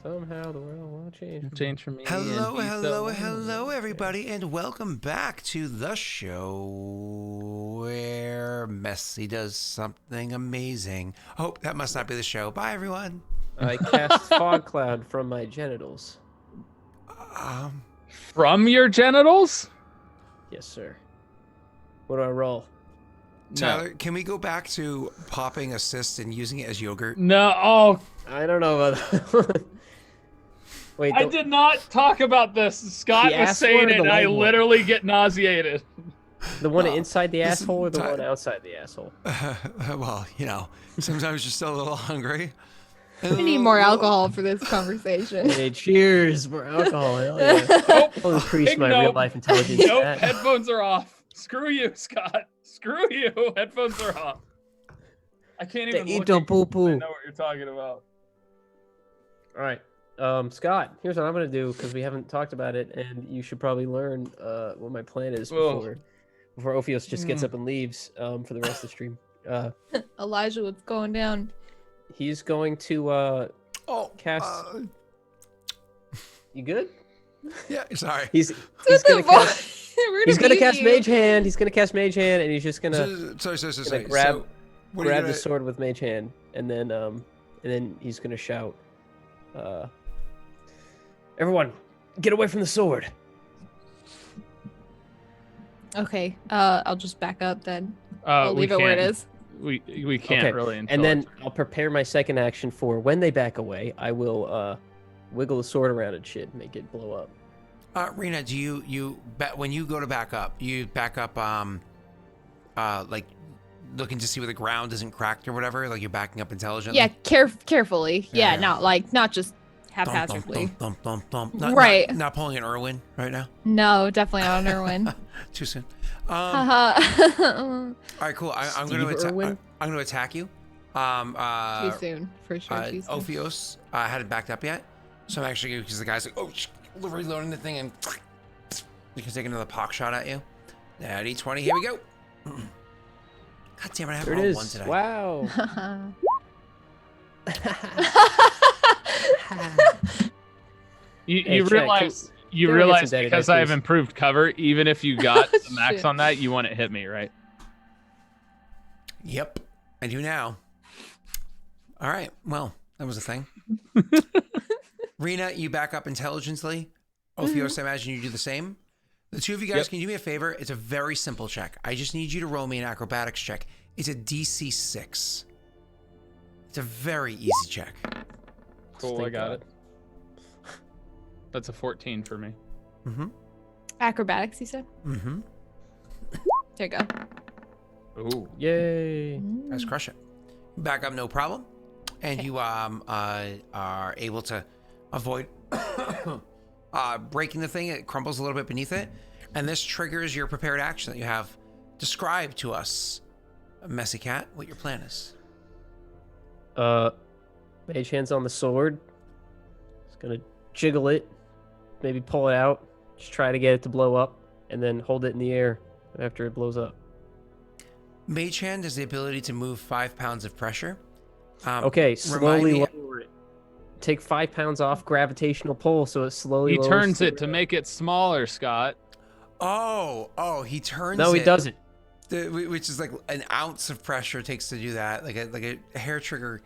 Somehow the world won't change. Change for me. Hello, everybody, and welcome back to the show where Messi does something amazing. Oh, that must not be the show. Bye, everyone. I cast fog cloud from my genitals. From your genitals? Yes, sir. What do I roll? Tyler, can we go back to popping a cyst and using it as yogurt? No. Oh, I don't know about that. Wait, I did not talk about this. Scott The was asshole saying or it, the and I leg one? literally get nauseated. the one inside the listen, asshole or the Ty- one outside the asshole? Well, sometimes you're still a little hungry. I need more alcohol for this conversation. Hey, cheers for alcohol. Hell yeah. Nope. I'll increase Big my nope. real life intelligence. Nope. stat. Headphones are off. Screw you, Scott. Screw you. Headphones are off. I can't even Eat look the at you. I poo-poo. know what you're talking about. All right. Scott, here's what I'm going to do because we haven't talked about it, and you should probably learn what my plan is before Ophios just gets up and leaves for the rest of the stream. Elijah, what's going down? He's going to cast... You good? Yeah, sorry. He's What's going the to cast... voice? We're He's gonna gonna beat cast you. Mage Hand. He's gonna cast Mage Hand, and he's just gonna Sorry. grab So, what are you grab gonna- the sword with Mage Hand, and then he's gonna shout, "Everyone, get away from the sword!" Okay, I'll just back up then. I'll We leave it where it can't- is. We can't Okay, really. Until And then it's- I'll prepare my second action for when they back away. I will wiggle the sword around and shit, make it blow up. Rena, do you when you go to back up, you back up like looking to see where the ground isn't cracked or whatever, like you're backing up intelligently? Yeah, carefully. Yeah, Yeah, yeah. not just haphazardly. Thump. Right. Not pulling an Irwin right now. No, definitely not an Irwin. Too soon. Haha. All right, cool. I'm going Steve Irwin? to attack you. Too soon, for sure. Too soon. Ophios hadn't backed up yet, so I'm actually because the guy's like, reloading the thing and we can take another pock shot at you. Natty 20. Here we go. God damn it! I haven't There it rolled one is. today. Wow. You Hey, Chad, realize can we get realize some daddy because dice, I have please? improved cover, even if you got the max Shit. on that, you wouldn't hit me, right? Yep, I do now. All right. Well, that was a thing. Rena, you back up intelligently. Ophios, I imagine you do the same. The two of you guys, Yep. can you do me a favor? It's a very simple check. I just need you to roll me an acrobatics check. It's a DC 6. It's a very easy check. Cool, I Thank got God. it. That's a 14 for me. Mm-hmm. Acrobatics, you said? Mm-hmm. There you go. Ooh. Yay. Let's crush it. Back up, no problem. And you are able to avoid breaking the thing. It crumbles a little bit beneath it. And this triggers your prepared action that you have. Describe to us, Messy Cat, what your plan is. Mage Hand's on the sword. Just gonna jiggle it, maybe pull it out, just try to get it to blow up, and then hold it in the air after it blows up. Mage Hand has the ability to move 5 pounds of pressure. Okay, remind slowly me- lower it. Take 5 pounds off gravitational pull, so it slowly. He lowers turns to it to make it smaller, Scott. Oh, he turns No, he it, doesn't. which is like an ounce of pressure it takes to do that, like a hair trigger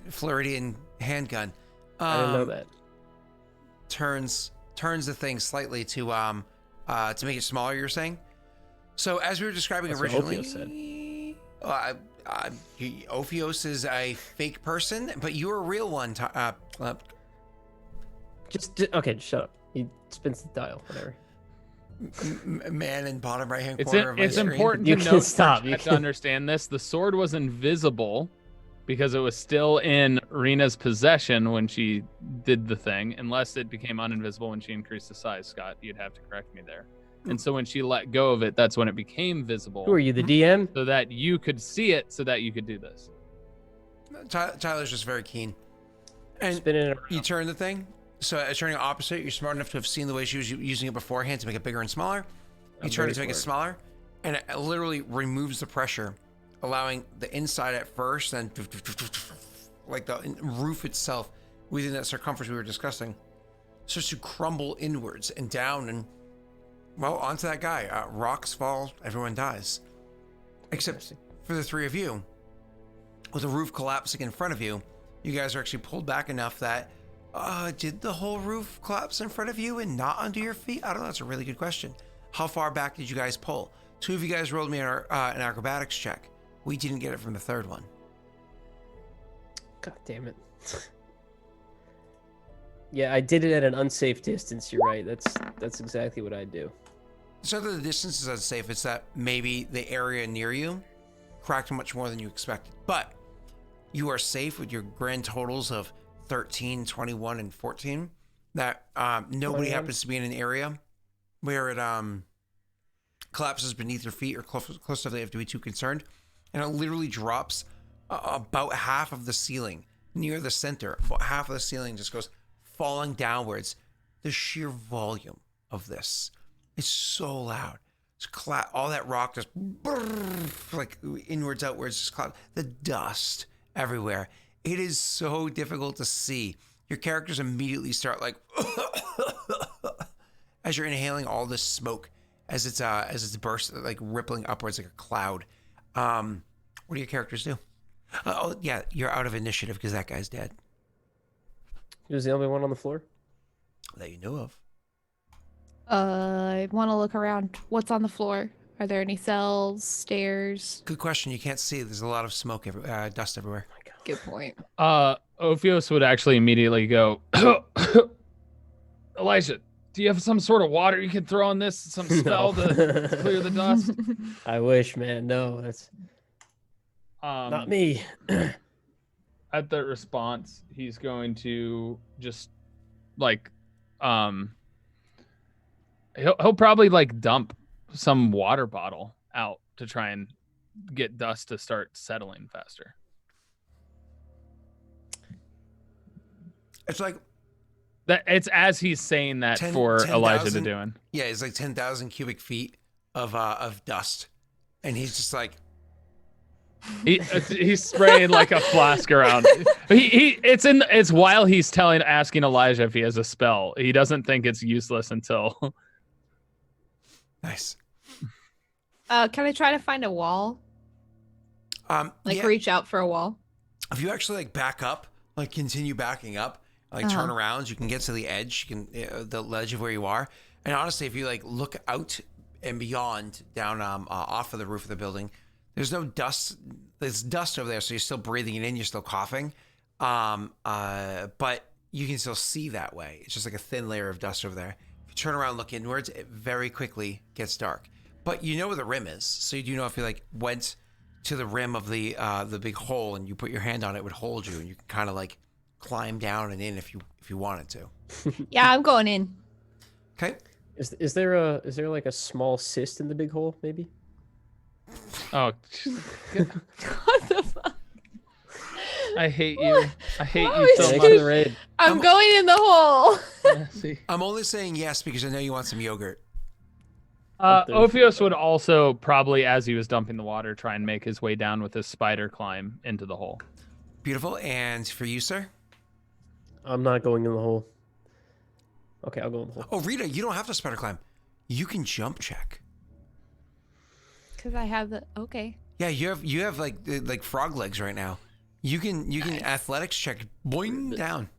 Floridian handgun. I didn't know that. Turns the thing slightly to make it smaller. You're saying. So as we were describing That's what originally, Ophios is a fake person, but you're a real one. Just shut up. He spins the dial, whatever. Man in bottom right hand It's corner of my screen. important You to can note stop, for you Chat to can- understand this. The sword was invisible because it was still in Rena's possession when she did the thing, unless it became uninvisible when she increased the size. Scott, you'd have to correct me there. And so when she let go of it, that's when it became visible. Who are you, the DM? So that you could see it, so that you could do this. Tyler's just very keen. And Spinning it around. you turn the thing. So turning it opposite, you're smart enough to have seen the way she was using it beforehand to make it bigger and smaller. You I'm turn very it to make it smart. smaller, and it literally removes the pressure, allowing the inside at first, then like the roof itself within that circumference we were discussing starts to crumble inwards and down and, well, onto that guy. Rocks fall, everyone dies. Except for the three of you. With the roof collapsing in front of you, you guys are actually pulled back enough that, did the whole roof collapse in front of you and not under your feet? I don't know, that's a really good question. How far back did you guys pull? Two of you guys rolled me an acrobatics check. We didn't get it from the third one. God damn it. Yeah, I did it at an unsafe distance. You're right. That's exactly what I do. It's not that the distance is unsafe. It's that maybe the area near you cracked much more than you expected. But you are safe with your grand totals of 13, 21, and 14. That nobody happens to be in an area where it collapses beneath your feet or close enough they have to be too concerned. And it literally drops about half of the ceiling near the center. About half of the ceiling just goes falling downwards. The sheer volume of this is so loud. It's all that rock just like inwards, outwards, just cloud. The dust everywhere. It is so difficult to see. Your characters immediately start like as you're inhaling all this smoke as it's burst, like rippling upwards like a cloud. What do your characters do? Oh yeah, you're out of initiative because that guy's dead. He was the only one on the floor that you know of. I want to look around. What's on the floor? Are there any cells, stairs? Good question. You can't see. There's a lot of smoke, dust everywhere. Oh my God. Good point. Ophios would actually immediately go, Elijah, do you have some sort of water you can throw on this? Some spell to clear the dust? I wish, man. No, that's not me. At that response, he's going to just like he'll probably like dump some water bottle out to try and get dust to start settling faster. It's like that. It's as he's saying that 10 for 10, Elijah to doing. Yeah, it's like 10,000 cubic feet of dust, and he's just like he's spraying like a flask around. It's while he's asking Elijah if he has a spell. He doesn't think it's useless until. Nice. Can I try to find a wall? Reach out for a wall. If you actually like back up, like continue backing up, like turn around, you can get to the edge, you can the ledge of where you are. And honestly, if you like look out and beyond down off of the roof of the building, there's no dust. There's dust over there, so you're still breathing it in. You're still coughing, but you can still see that way. It's just like a thin layer of dust over there. If you turn around, look inwards, it very quickly gets dark. But you know where the rim is, so you do know if you like went to the rim of the big hole and you put your hand on it, would hold you, and you can kind of like climb down and in if you wanted to. Yeah, I'm going in. Okay. Is there like a small cyst in the big hole? Maybe. Oh, What the fuck? I hate you. I hate Why you would so you- much. the raid. I'm going in the hole. Yeah, see. I'm only saying yes because I know you want some yogurt. Ophios would also probably, as he was dumping the water, try and make his way down with his spider climb into the hole. Beautiful. And for you, sir? I'm not going in the hole. Okay, I'll go in the hole. Oh, Rita, you don't have to spider climb. You can jump check. Because I have the okay. Yeah, you have like frog legs right now. You can athletics check, boing down.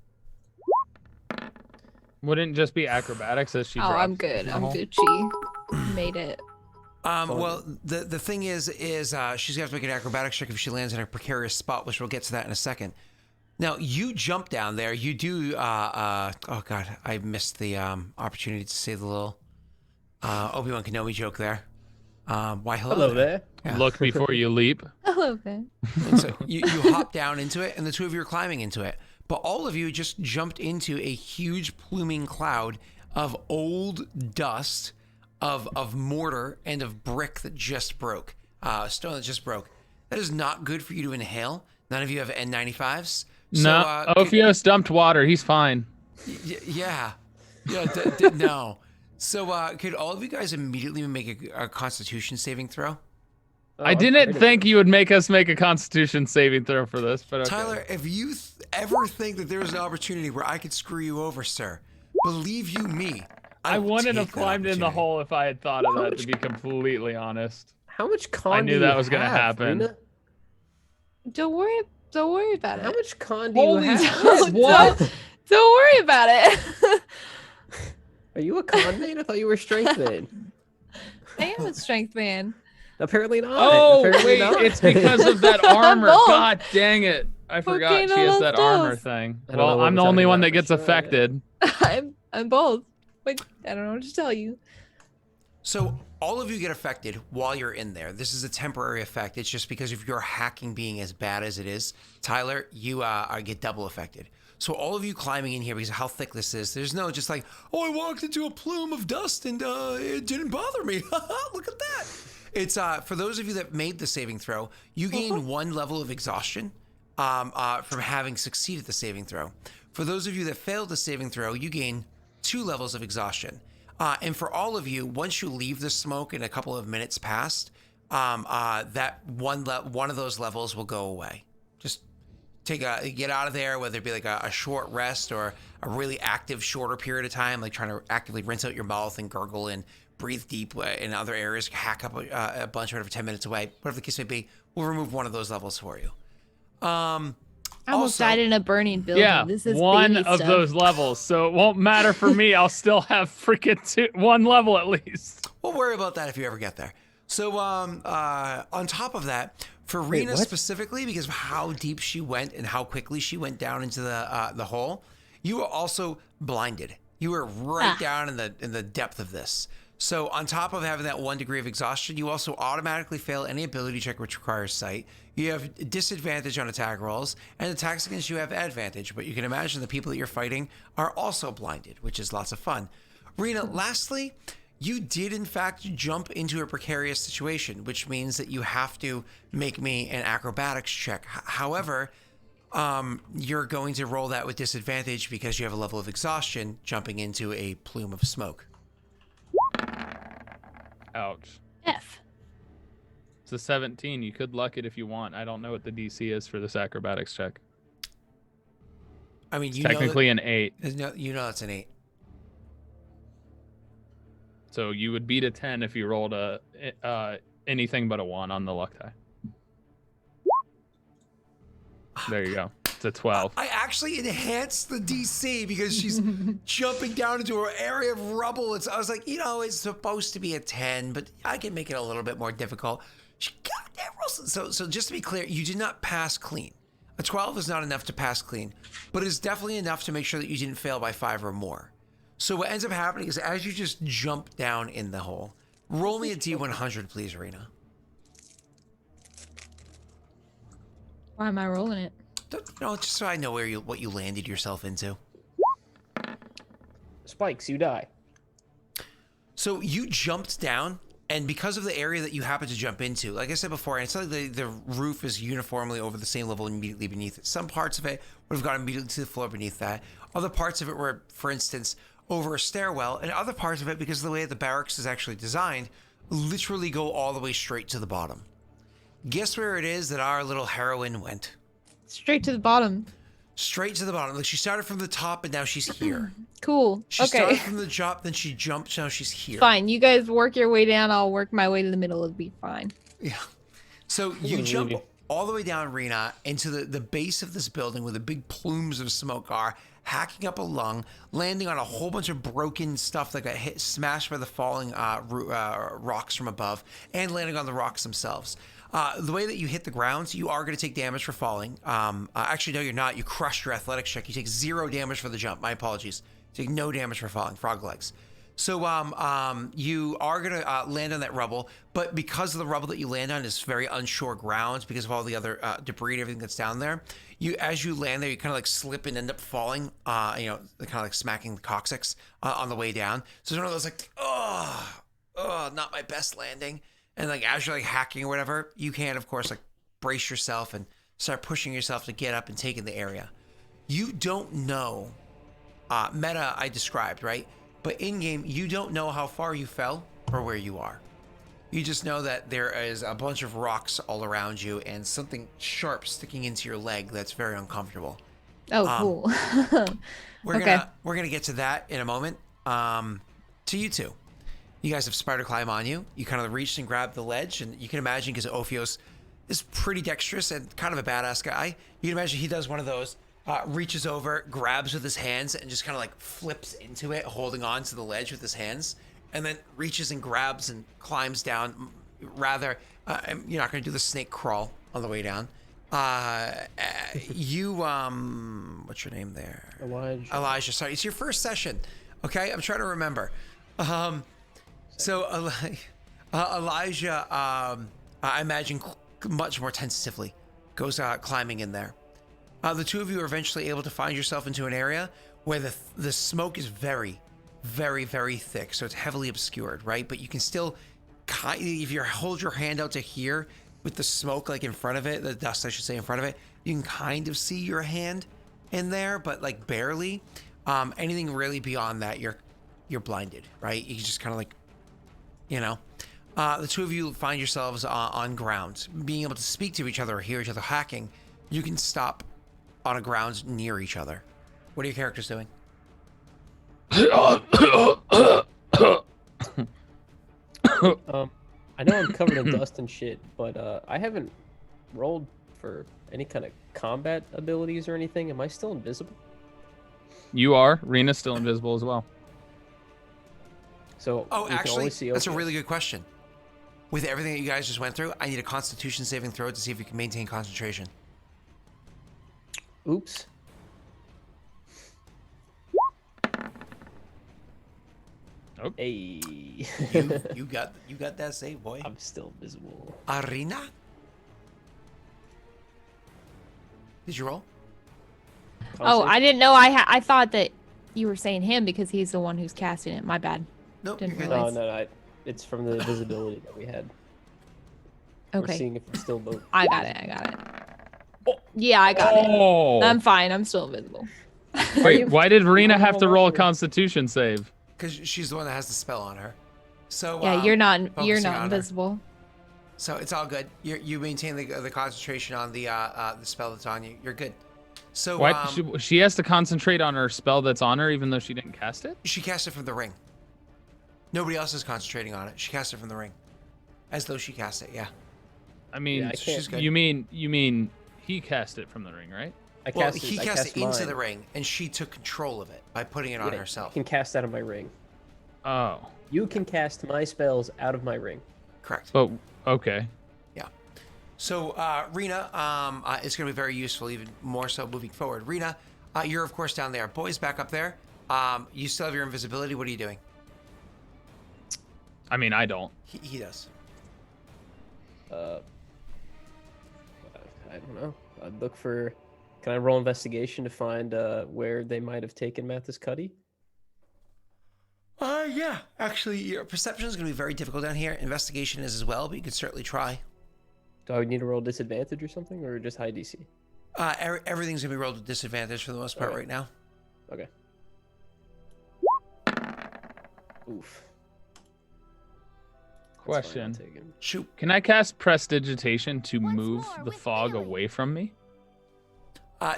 Wouldn't it just be acrobatics as she Oh, drops I'm good. in the I'm hole? Gucci. Made it. Well, the thing is she's gonna have to make an acrobatics check if she lands in a precarious spot, which we'll get to that in a second. Now you jump down there. You do. Oh God, I missed the opportunity to say the little Obi-Wan Kenobi joke there. Why hello there. Yeah. Look before you leap. A little bit. And so you hop down into it, and the two of you are climbing into it. But all of you just jumped into a huge pluming cloud of old dust, of mortar, and of brick that just broke. Stone that just broke. That is not good for you to inhale. None of you have N95s. So, No, Ophios dumped water. He's fine. Yeah. No. So could all of you guys immediately make a Constitution saving throw? I didn't think you would make us make a Constitution saving throw for this, but okay. Tyler, if you ever think that there was an opportunity where I could screw you over, sir, believe you me, I will wouldn't have take that climbed in the opportunity. hole if I had thought of that, to be completely honest. How much con I knew do you that was gonna have, happen. Rena? Don't worry about How it. much con do you Holy have? shit, what? Don't worry about it. Are you a con man? I thought you were a strength man. I am a strength man. Apparently not. Oh, Apparently wait, not. it's because of that armor. Both. God dang it. I forgot she has that armor thing. I don't know Well, what I'm we're the only talking one about, that but gets sure, yeah. affected. I'm both. Wait, I don't know what to tell you. So all of you get affected while you're in there. This is a temporary effect. It's just because of your hacking being as bad as it is. Tyler, you get double affected. So all of you climbing in here because of how thick this is, there's no just like, oh, I walked into a plume of dust and it didn't bother me. Look at that. It's for those of you that made the saving throw, you gain 1 level of exhaustion from having succeeded the saving throw. For those of you that failed the saving throw, you gain 2 levels of exhaustion. And for all of you, once you leave the smoke and a couple of minutes passed, that one of those levels will go away. Just get out of there, whether it be like a short rest or a really active shorter period of time, like trying to actively rinse out your mouth and gurgle and breathe deep in other areas, hack up a bunch whatever 10 minutes away, whatever the case may be. We'll remove one of those levels for you. I almost died in a burning building. Yeah, This is one baby of stuff. those levels. So it won't matter for me. I'll still have freaking 1 level at least. We'll worry about that if you ever get there. So on top of that, for Rena what? specifically, because of how deep she went and how quickly she went down into the hole, you were also blinded. You were right down in the depth of this. So on top of having that 1 degree of exhaustion, you also automatically fail any ability check which requires sight. You have disadvantage on attack rolls, and attacks against you have advantage, but you can imagine the people that you're fighting are also blinded, which is lots of fun. Rena, lastly, you did in fact jump into a precarious situation, which means that you have to make me an acrobatics check. However, you're going to roll that with disadvantage because you have a level of exhaustion jumping into a plume of smoke. Ouch. F. It's a 17. You could luck it if you want. I don't know what the DC is for this acrobatics check. I mean, It's technically an 8. You know that's an 8. So you would beat a 10 if you rolled anything but a 1 on the luck die. There you go. It's a 12. I actually enhanced the DC because she's jumping down into an area of rubble. I was like, it's supposed to be a 10, but I can make it a little bit more difficult. She goddamn rolls. So just to be clear, you did not pass clean. A 12 is not enough to pass clean, but it's definitely enough to make sure that you didn't fail by 5 or more. So what ends up happening is as you just jump down in the hole, roll me a D100, please, Rena. Why am I rolling it? Just so I know what you landed yourself into. Spikes, you die. So you jumped down, and because of the area that you happen to jump into, like I said before, it's not like the roof is uniformly over the same level immediately beneath it. Some parts of it would have gone immediately to the floor beneath that. Other parts of it were, for instance, over a stairwell, and other parts of it, because of the way the barracks is actually designed, literally go all the way straight to the bottom. Guess where it is that our little heroine went? Straight to the bottom. Straight to the bottom. Like she started from the top, and now she's here. Cool. She Okay. started from the top, then she jumped, now she's here. Fine. You guys work your way down. I'll work my way to the middle. It'll be fine. Yeah. So you jump all the way down, Rena, into the base of this building where the big plumes of smoke are, hacking up a lung, landing on a whole bunch of broken stuff that got smashed by the falling rocks from above, and landing on the rocks themselves. The way that you hit the ground, you are going to take damage for falling. Actually, no, you're not. You crushed your athletics check. You take 0 damage for the jump. My apologies. You take no damage for falling. Frog legs. So you are going to land on that rubble, but because of the rubble that you land on is very unsure ground because of all the other debris and everything that's down there, as you land there, you kind of like slip and end up falling, kind of like smacking the coccyx on the way down. So it's one of those like, not my best landing. And like as you're like hacking or whatever, you can, of course, like brace yourself and start pushing yourself to get up and take in the area. You don't know, meta I described, right? But in-game, you don't know how far you fell or where you are. You just know that there is a bunch of rocks all around you and something sharp sticking into your leg that's very uncomfortable. Oh, cool. We're gonna get to that in a moment. To you two, you guys have spider climb on you. You kind of reached and grabbed the ledge, and you can imagine because Ophios is pretty dexterous and kind of a badass guy. You can imagine he does one of those, reaches over, grabs with his hands, and just kind of like flips into it, holding on to the ledge with his hands, and then reaches and grabs and climbs down. Rather, you're not gonna do the snake crawl on the way down. You what's your name there? Elijah, sorry, it's your first session. Okay, I'm trying to remember. So Elijah, I imagine much more tentatively goes climbing in there. The two of you are eventually able to find yourself into an area where the smoke is very, very, very thick, so it's heavily obscured, right? But you can still, if you hold your hand out to here, with the smoke like in front of it, the dust I should say in front of it, you can kind of see your hand in there, but like barely. Anything really beyond that, you're blinded, right? You just kind of like, the two of you find yourselves on ground, being able to speak to each other or hear each other hacking. You can stop on a ground near each other. What are your characters doing? I know I'm covered in dust and shit, but I haven't rolled for any kind of combat abilities or anything. Am I still invisible? You are. Rena's still invisible as well. So actually, that's a really good question. With everything that you guys just went through, I need a Constitution saving throw to see if you can maintain concentration. Oops. Oh. Hey. you got that save, boy. I'm still visible. Arena? Did you roll? Oh, I didn't know. I thought that you were saying him because he's the one who's casting it. My bad. Nope. No. It's from the visibility that we had. Okay. We're seeing if it's still both. I got it. Oh. Yeah, I got it. I'm fine. I'm still invisible. Wait, why did Rena have to roll a Constitution save? Because she's the one that has the spell on her. So yeah, you're not invisible. So it's all good. You maintain the concentration on the spell that's on you. You're good. So what? She has to concentrate on her spell that's on her, even though she didn't cast it. She cast it from the ring. Nobody else is concentrating on it. She cast it from the ring, as though she cast it. Yeah. I mean, she's good. You mean he cast it from the ring, right? He cast it into the ring, and she took control of it by putting it on herself. I can cast out of my ring. Oh. You can cast my spells out of my ring. Correct. But okay. Yeah. So Rena, it's going to be very useful, even more so moving forward. Rena, you're of course down there. Boys, back up there. You still have your invisibility. What are you doing? I mean, I don't. He does. I don't know. I'd look for. Can I roll investigation to find where they might have taken Mathis Cuddy? Yeah. Actually, your perception is going to be very difficult down here. Investigation is as well, but you could certainly try. Do I need to roll disadvantage or something, or just high DC? Everything's going to be rolled with disadvantage for the most part right now. Okay. Oof. Question. Shoot. Can I cast Prestidigitation to move the fog away from me?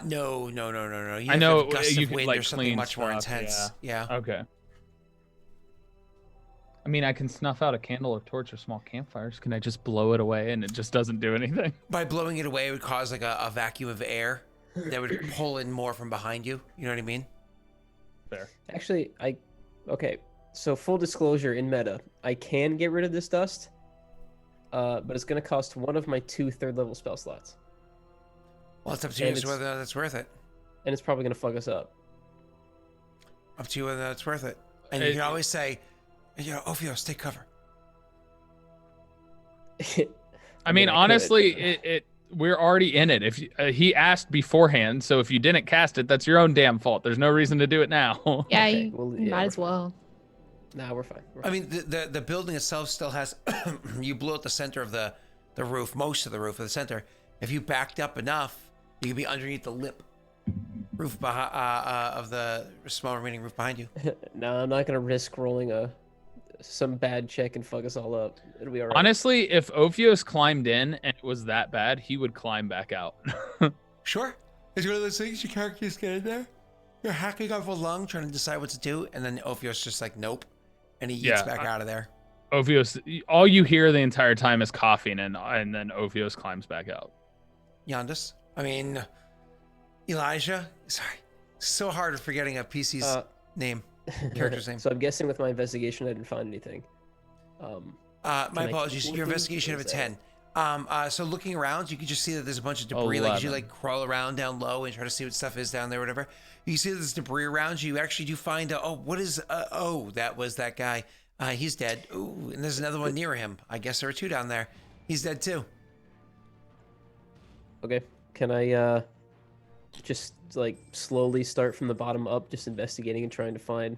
No. I know you could wind like or something clean much more stuff, intense. Yeah. Okay. I mean, I can snuff out a candle or torch or small campfires. Can I just blow it away and it just doesn't do anything? By blowing it away, it would cause like a vacuum of air that would pull in more from behind you. You know what I mean? Fair. Actually, okay. So full disclosure, in meta, I can get rid of this dust, but it's going to cost one of my 2 third-level spell slots. Well, it's up to you as to whether that's worth it. And it's probably going to fuck us up. Up to you whether that's worth it. And you can always say, Ophios, take cover. I mean, honestly, we're already in it. If he asked beforehand, so if you didn't cast it, that's your own damn fault. There's no reason to do it now. Yeah, you might as well. Nah, we're fine. I mean, the building itself still has. You blew out the center of the roof, most of the roof of the center. If you backed up enough, you could be underneath the lip roof of the small remaining roof behind you. No, I'm not gonna risk rolling some bad check and fuck us all up. It'll be all right. Honestly, if Ophios climbed in and it was that bad, he would climb back out. Sure. It's one of those things your characters get in there. You're hacking off a lung, trying to decide what to do, and then Ophios just like, nope, and he eats back out of there. Ophios, all you hear the entire time is coughing, and then Ophios climbs back out. Yondis, I mean, Elijah. Sorry, so hard forgetting a PC's name, character's name. So I'm guessing with my investigation, I didn't find anything. My apologies. Your investigation of a 10. So looking around, you can just see that there's a bunch of debris. 11. Like as you like crawl around down low and try to see what stuff is down there, whatever. You see there's debris around you. You actually do find that was that guy. He's dead. Ooh, and there's another one near him. I guess there are 2 down there. He's dead too. Okay. Can I just like slowly start from the bottom up, just investigating and trying to find?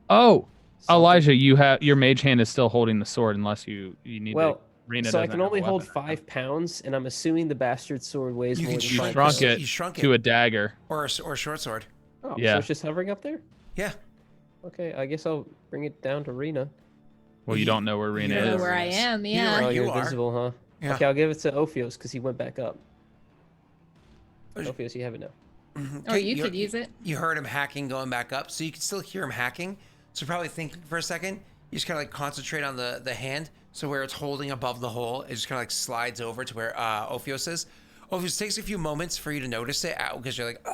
Oh, something? Elijah, your mage hand is still holding the sword unless you need to. So I can only hold 5 pounds, and I'm assuming the bastard sword weighs more than 5 pounds. You shrunk it to a dagger. Or a short sword. Oh, yeah. So it's just hovering up there? Yeah. Okay, I guess I'll bring it down to Rena. Well, you don't know where Rena I know is. where I am, yeah. You You're are. invisible, huh? Yeah. Okay, I'll give it to Ophios because he went back up. Ophios, you have it now. Mm-hmm. Or you could use it. You heard him hacking going back up, so you can still hear him hacking. So probably think for a second. You just kind of like concentrate on the hand. So where it's holding above the hole, it just kind of like slides over to where Ophios is. Ophios takes a few moments for you to notice it because you're like,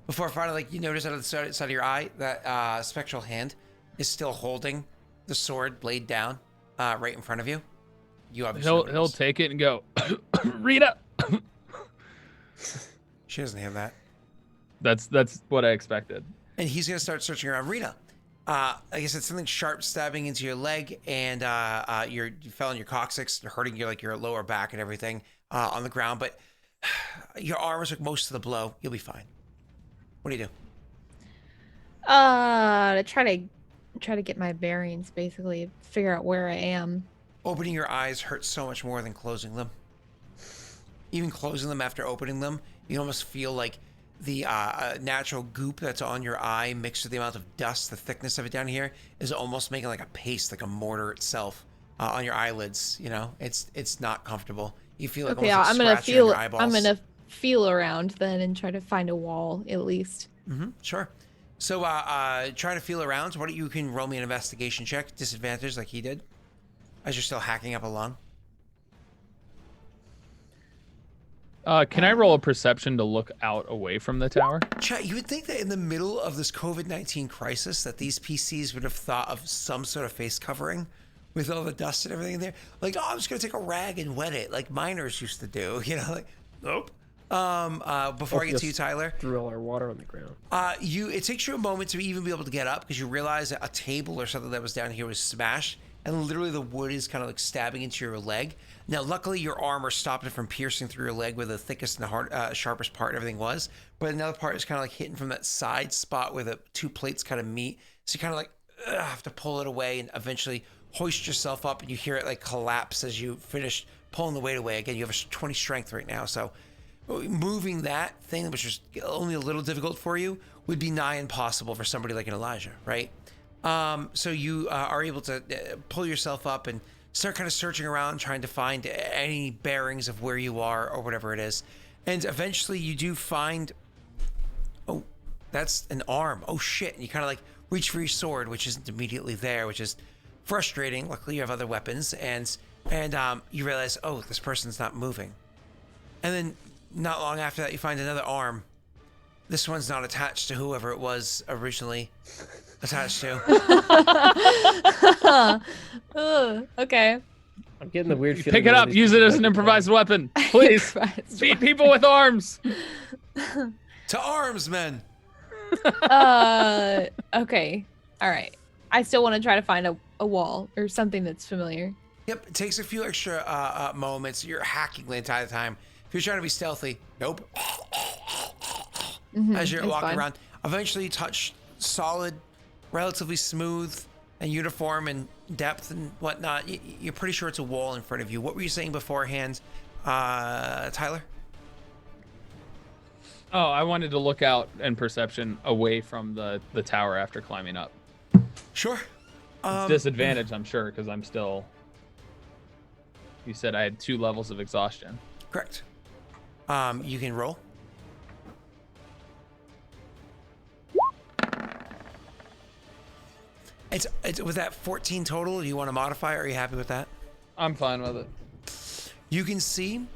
before finally like you notice out of the side of your eye that spectral hand is still holding the sword blade down right in front of you. You obviously He'll take it and go, Rita. She doesn't have that. That's what I expected. And he's gonna start searching around Rita. I guess it's something sharp stabbing into your leg, and you fell on your coccyx, hurting your lower back and everything on the ground. But your arms took most of the blow. You'll be fine. What do you do? To try to get my bearings, basically figure out where I am. Opening your eyes hurts so much more than closing them. Even closing them after opening them, you almost feel like the natural goop that's on your eye mixed with the amount of dust, the thickness of it down here, is almost making like a paste, like a mortar itself on your eyelids. You know, it's not comfortable. You feel like almost like scratching on your eyeballs. I'm gonna feel around then and try to find a wall at least. Mm-hmm, sure. So trying to feel around. So you can roll me an investigation check, disadvantage like he did, as you're still hacking up a lung. Can I roll a perception to look out away from the tower? Chat, you would think that in the middle of this COVID-19 crisis that these PCs would have thought of some sort of face covering with all the dust and everything in there. Like, oh, I'm just going to take a rag and wet it like miners used to do. You know, like, nope. Before I get to you, Tyler. Threw all our water on the ground. It takes you a moment to even be able to get up because you realize that a table or something that was down here was smashed. And literally the wood is kind of like stabbing into your leg. Now, luckily, your armor stopped it from piercing through your leg where the thickest and the sharpest part and everything was. But another part is kind of like hitting from that side spot where the 2 plates kind of meet. So you kind of like have to pull it away and eventually hoist yourself up. And you hear it like collapse as you finish pulling the weight away. Again, you have a 20 strength right now. So moving that thing, which is only a little difficult for you, would be nigh impossible for somebody like an Elijah, right? So you are able to pull yourself up and start kind of searching around, trying to find any bearings of where you are or whatever it is. And eventually you do find, oh, that's an arm. Oh shit. And you kind of like reach for your sword, which isn't immediately there, which is frustrating. Luckily you have other weapons and you realize, oh, this person's not moving. And then not long after that, you find another arm. This one's not attached to whoever it was originally attached to. Okay. I'm getting the weird feeling. Pick it up. Use it as an improvised weapon. Please. Beat people with arms. To arms, men. Okay. All right. I still want to try to find a wall or something that's familiar. Yep. It takes a few extra moments. You're hacking the entire time. If you're trying to be stealthy, nope. As you're walking around, eventually you touch solid, relatively smooth and uniform in depth and whatnot. You're pretty sure it's a wall in front of you. What were you saying beforehand, Tyler? Oh, I wanted to look out and perception away from the tower after climbing up. Sure. It's disadvantage, I'm sure, because I'm still... You said I had 2 levels of exhaustion. Correct. You can roll. It's with that 14 total. Do you want to modify? Or are you happy with that? I'm fine with it. You can see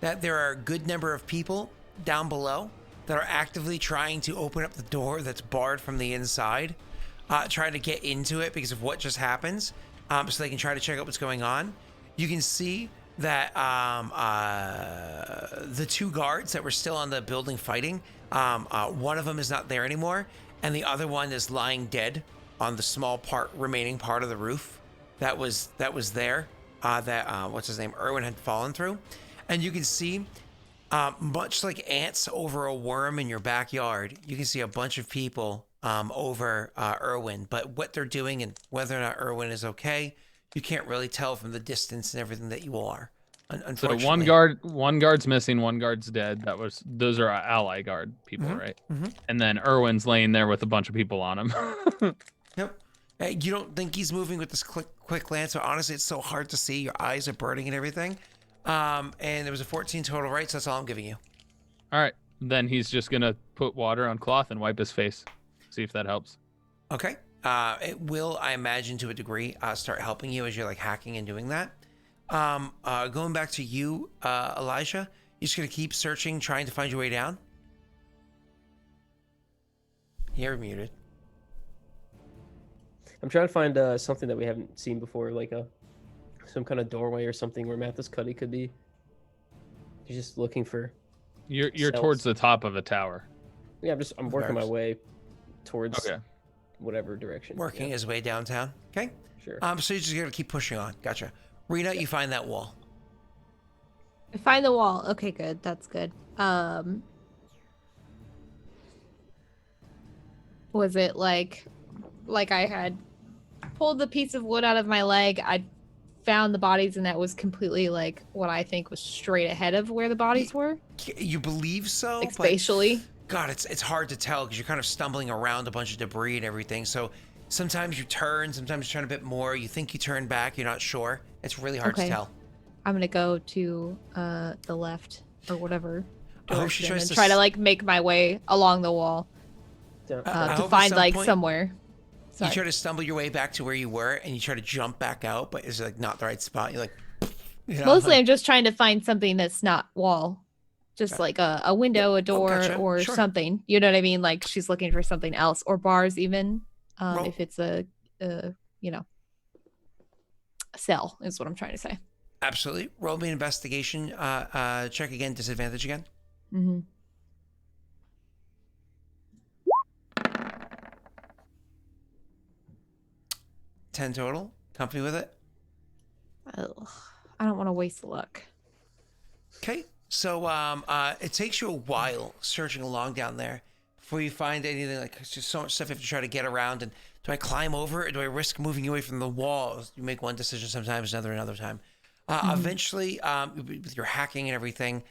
that there are a good number of people down below that are actively trying to open up the door that's barred from the inside, trying to get into it because of what just happened, so they can try to check out what's going on. You can see that the 2 guards that were still on the building fighting, one of them is not there anymore, and the other one is lying dead on the small remaining part of the roof that was there. What's his name? Erwin had fallen through. And you can see, much like ants over a worm in your backyard, you can see a bunch of people over Erwin. But what they're doing and whether or not Erwin is okay, you can't really tell from the distance and everything that you all are. So one guard's missing, one guard's dead. Those are our ally guard people, right? Mm-hmm. And then Erwin's laying there with a bunch of people on him. Yep. You don't think he's moving with this quick glance, but honestly, it's so hard to see. Your eyes are burning and everything. And there was a 14 total, right? So that's all I'm giving you. All right. Then he's just going to put water on cloth and wipe his face. See if that helps. Okay. It will, I imagine, to a degree, start helping you as you're like hacking and doing that. Going back to you, Elijah, you're just going to keep searching, trying to find your way down? You're muted. I'm trying to find something that we haven't seen before, like some kind of doorway or something where Mathis Cuddy could be. You're just looking for. You're towards the top of a tower. Yeah, I'm working my way towards okay. Whatever direction. Working his way downtown. Okay. Sure. So you're just gonna keep pushing on. Gotcha. Rena, you find that wall. I find the wall. Okay, good. That's good. Was it like I had pulled the piece of wood out of my leg, I found the bodies, and that was completely like what I think was straight ahead of where the bodies were? You believe so? Like spatially? God, it's hard to tell because you're kind of stumbling around a bunch of debris and everything. So sometimes you turn, sometimes you turn a bit more. You think you turn back, you're not sure. It's really hard to tell. I'm gonna go to the left or whatever direction and try to like make my way along the wall to find like somewhere. Sorry. You try to stumble your way back to where you were, and you try to jump back out, but it's like not the right spot. You're like, Mostly, I'm just trying to find something that's not wall, just like a window, a door, or something. You know what I mean? Like she's looking for something else, or bars even. If it's a cell is what I'm trying to say. Absolutely. Roll me an investigation. Check again. Disadvantage again. Mm-hmm. 10 total. Company with it? Oh, I don't want to waste the luck. Okay. So it takes you a while searching along down there before you find anything. Like, it's just so much stuff you have to try to get around. And do I climb over, or do I risk moving away from the walls? You make one decision sometimes, another time. Eventually, with your hacking and everything,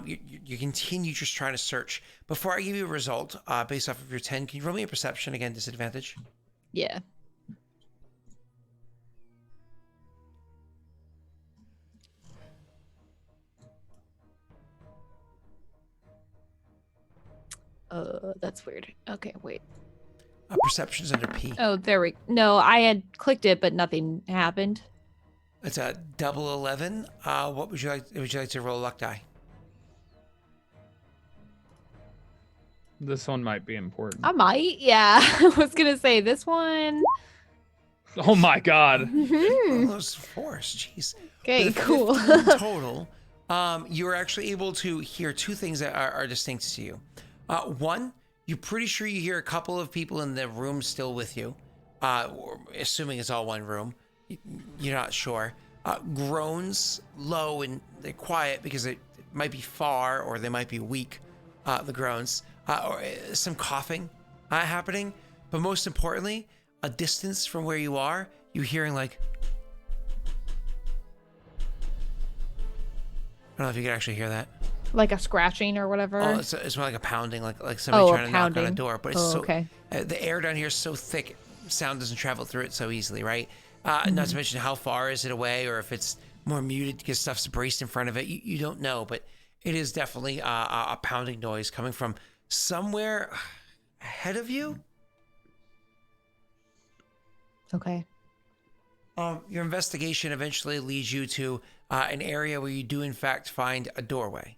you continue just trying to search. Before I give you a result, based off of your 10, can you roll me a perception again, disadvantage? Yeah. That's weird. Okay, wait. Perception's under P. Oh, there we. No, I had clicked it, but nothing happened. It's a double 11. What would you like? Would you like to roll a luck die? This one might be important. I might. Yeah, I was gonna say this one. Oh my God. Those fours, jeez. Okay, cool. Total. You're actually able to hear two things that are distinct to you. One, you're pretty sure you hear a couple of people in the room still with you, assuming it's all one room. You're not sure. Groans low and they're quiet because it might be far or they might be weak, the groans. Or some coughing happening. But most importantly, a distance from where you are, you're hearing like... I don't know if you can actually hear that. Like a scratching or whatever? Oh, it's more like a pounding, like somebody trying to knock on a door. But it's okay. The air down here is so thick, sound doesn't travel through it so easily, right? Not to mention how far is it away, or if it's more muted because stuff's braced in front of it. You don't know, but it is definitely a pounding noise coming from somewhere ahead of you. Okay. Your investigation eventually leads you to an area where you do in fact find a doorway.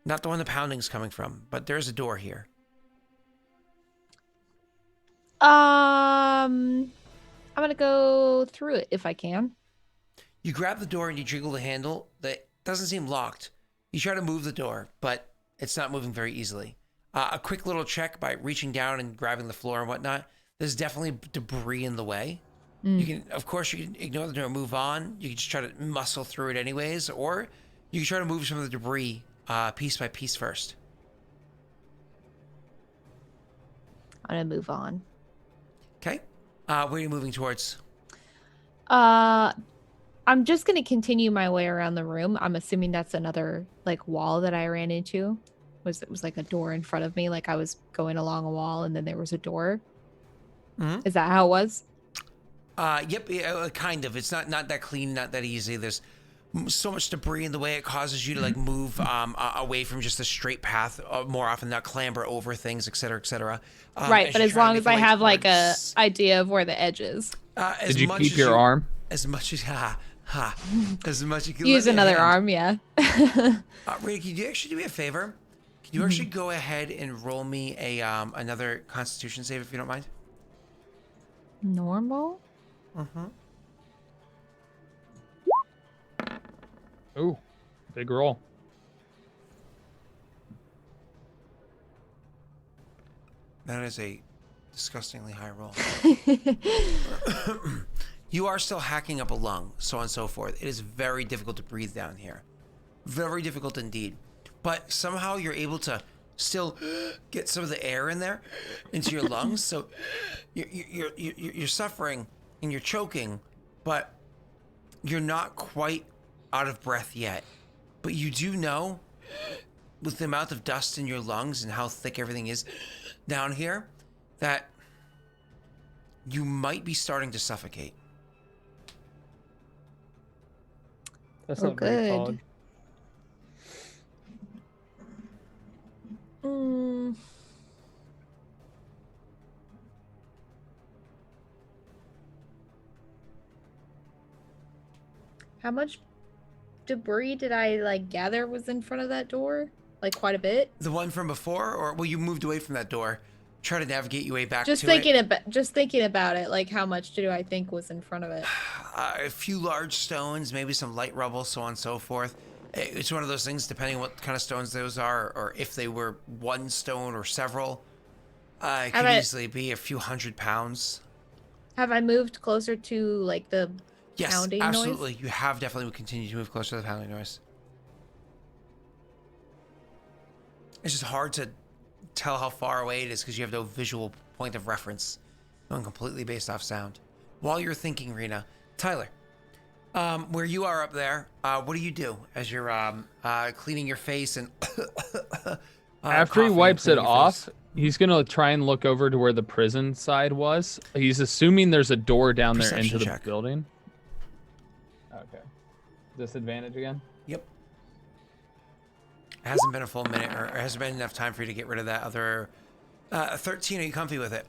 Not the one the pounding's coming from, but there's a door here. I'm gonna go through it if I can. You grab the door and you jiggle the handle. That doesn't seem locked. You try to move the door, but it's not moving very easily. A quick little check by reaching down and grabbing the floor and whatnot. There's definitely debris in the way. You can, of course, you can ignore the door and move on. You can just try to muscle through it anyways, or you can try to move some of the debris piece by piece first. I'm gonna move on. Okay. Where are you moving towards? I'm just gonna continue my way around the room. I'm assuming that's another like wall that I ran into. It was like a door in front of me, like I was going along a wall and then there was a door. Mm-hmm. Is that how it was? Yep, kind of. It's not that clean, not that easy. There's so much debris in the way it causes you to like move away from just a straight path more often, not clamber over things, etc., etc. Right, but as long as I have like a idea of where the edge is. Did you keep your arm? As much as as much as you can use another arm, yeah. Rita, can you actually do me a favor? Can you actually go ahead and roll me a another Constitution save if you don't mind? Normal? Mm-hmm. Ooh, big roll. That is a disgustingly high roll. You are still hacking up a lung, so on and so forth. It is very difficult to breathe down here. Very difficult indeed. But somehow you're able to still get some of the air in there into your lungs. So you're suffering and you're choking, but you're not quite out of breath yet. But you do know, with the amount of dust in your lungs and how thick everything is down here, that you might be starting to suffocate. That's not very good. fog. How much debris did I like gather was in front of that door? Like quite a bit. The one from before, or well, you moved away from that door. Try to navigate your way back. Just thinking about it. Like how much do I think was in front of it? A few large stones, maybe some light rubble, so on and so forth. It's one of those things, depending on what kind of stones those are, or if they were one stone or several. It could easily be a few 100 pounds. Have I moved closer to like the pounding Yes, absolutely. noise? You have definitely continued to move closer to the pounding noise. It's just hard to tell how far away it is because you have no visual point of reference, going completely based off sound. While you're thinking, Rena, Tyler, where you are up there, what do you do as you're cleaning your face and after he wipes it off, he's gonna try and look over to where the prison side was. He's assuming there's a door down there into the building. Okay. Disadvantage again? Yep. It hasn't been a full minute, or it hasn't been enough time for you to get rid of that other 13. Are you comfy with it?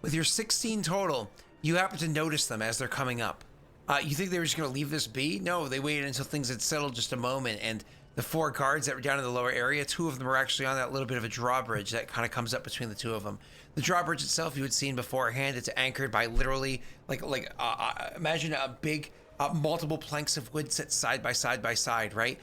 With your 16 total, you happen to notice them as they're coming up. You think they were just going to leave this be? No, they waited until things had settled just a moment, and the 4 guards that were down in the lower area, 2 of them were actually on that little bit of a drawbridge that kind of comes up between the 2 of them. The drawbridge itself you had seen beforehand. It's anchored by literally imagine a big multiple planks of wood set side by side, right?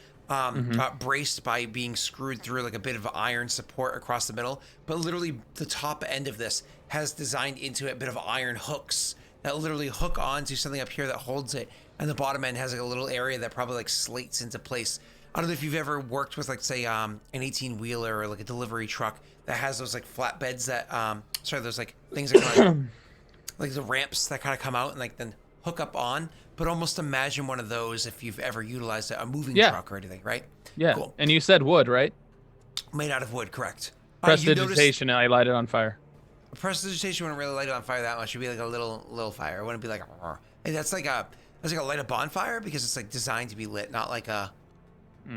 Braced by being screwed through like a bit of iron support across the middle. But literally the top end of this has designed into it a bit of iron hooks that literally hook onto something up here that holds it. And the bottom end has like a little area that probably like slates into place. I don't know if you've ever worked with like say an 18-wheeler or like a delivery truck that has those like flatbeds that those like things that kind of like the ramps that kind of come out and like then hook up on. But almost imagine one of those if you've ever utilized a moving truck or anything, right? Yeah. Cool. And you said wood, right? Made out of wood, correct. Prestidigitation, I light it on fire. Prestidigitation wouldn't really light it on fire that much. It'd be like a little fire. It wouldn't be like hey, that's like a light a bonfire because it's like designed to be lit, not like a. Do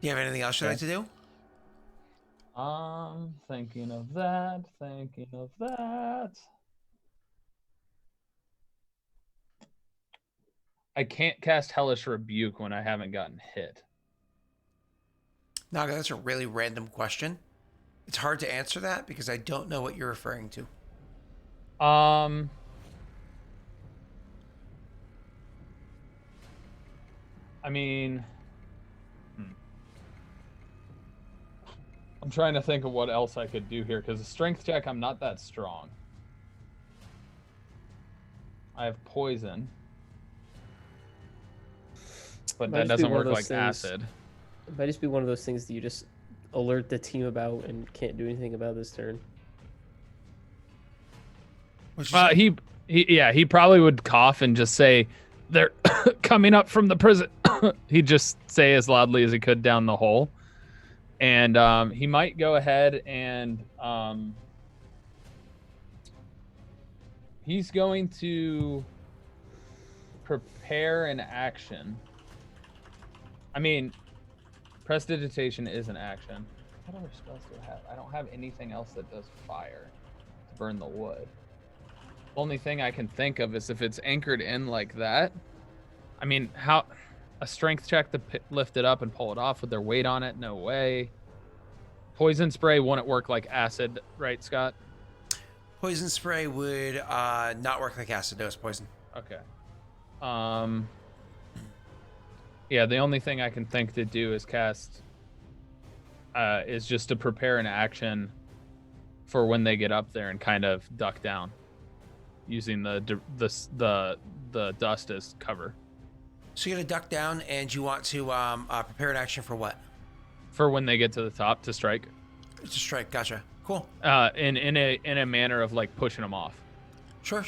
you have anything else you'd like to do? Thinking of that. I can't cast Hellish Rebuke when I haven't gotten hit. Naga, that's a really random question. It's hard to answer that because I don't know what you're referring to. I mean, I'm trying to think of what else I could do here because the strength check, I'm not that strong. I have poison, but that doesn't work like acid. It might just be one of those things that you just alert the team about and can't do anything about this turn. He probably would cough and just say, "They're coming up from the prison." He'd just say as loudly as he could down the hole, and he might go ahead and he's going to prepare an action. I mean, prestidigitation is an action. What other spells do I have? I don't have anything else that does fire to burn the wood. Only thing I can think of is if it's anchored in like that. I mean, how a strength check to lift it up and pull it off with their weight on it? No way. Poison spray wouldn't work like acid, right, Scott? Poison spray would not work like acid. No, it's poison. Okay. Yeah, the only thing I can think to do is cast is just to prepare an action for when they get up there and kind of duck down, using the dust as cover. So you're gonna duck down, and you want to prepare an action for what? For when they get to the top to strike. To strike, gotcha. Cool. In a manner of like pushing them off. Sure.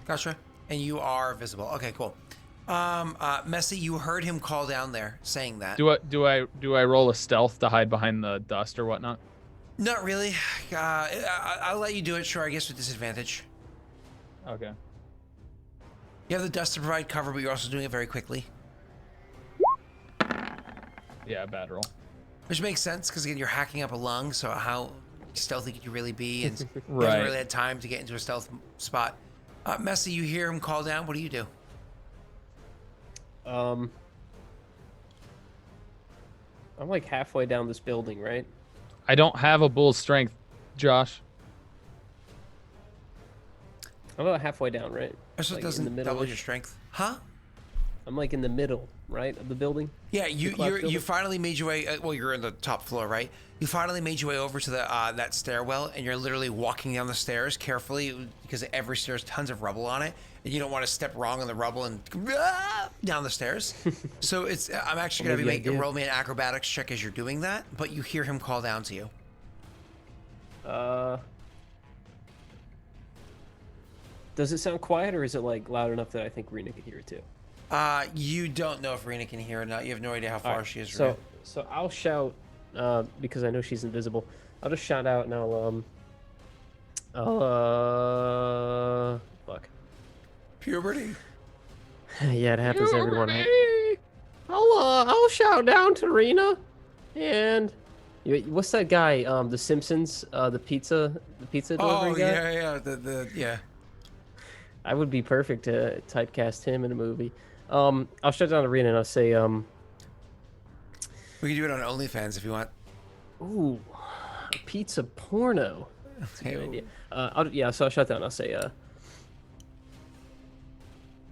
Gotcha. And you are visible. Okay, cool. Messy, you heard him call down there saying that. Do I roll a stealth to hide behind the dust or whatnot? Not really. I'll let you do it. Sure, I guess with disadvantage. Okay. You have the dust to provide cover, but you're also doing it very quickly. Yeah, bad roll. Which makes sense because again, you're hacking up a lung. So how stealthy could you really be? And Right. You haven't really had time to get into a stealth spot. Messy, you hear him call down. What do you do? I'm like halfway down this building, right? I don't have a bull's strength, Josh. I'm about halfway down, right? So Like it doesn't in the middle double your strength, huh? I'm like in the middle, right, of the building. Yeah, you finally made your way. Well, you're in the top floor, right? You finally made your way over to the that stairwell, and you're literally walking down the stairs carefully because every stair has tons of rubble on it, and you don't want to step wrong on the rubble and down the stairs. So it's I'm actually gonna be making roll me an acrobatics check as you're doing that, but you hear him call down to you. Does it sound quiet, or is it like loud enough that I think Rena can hear it too? You don't know if Rena can hear or not. You have no idea how far she is. So I'll shout because I know she's invisible. I'll just shout out and fuck. Puberty. Yeah, it happens to everyone. I'll shout down to Rena, and what's that guy? The Simpsons, the pizza delivery guy. Yeah. I would be perfect to typecast him in a movie. I'll shut down Arena and I'll say, We can do it on OnlyFans if you want. ooh, a pizza porno. That's a good idea. So I'll shut down. I'll say,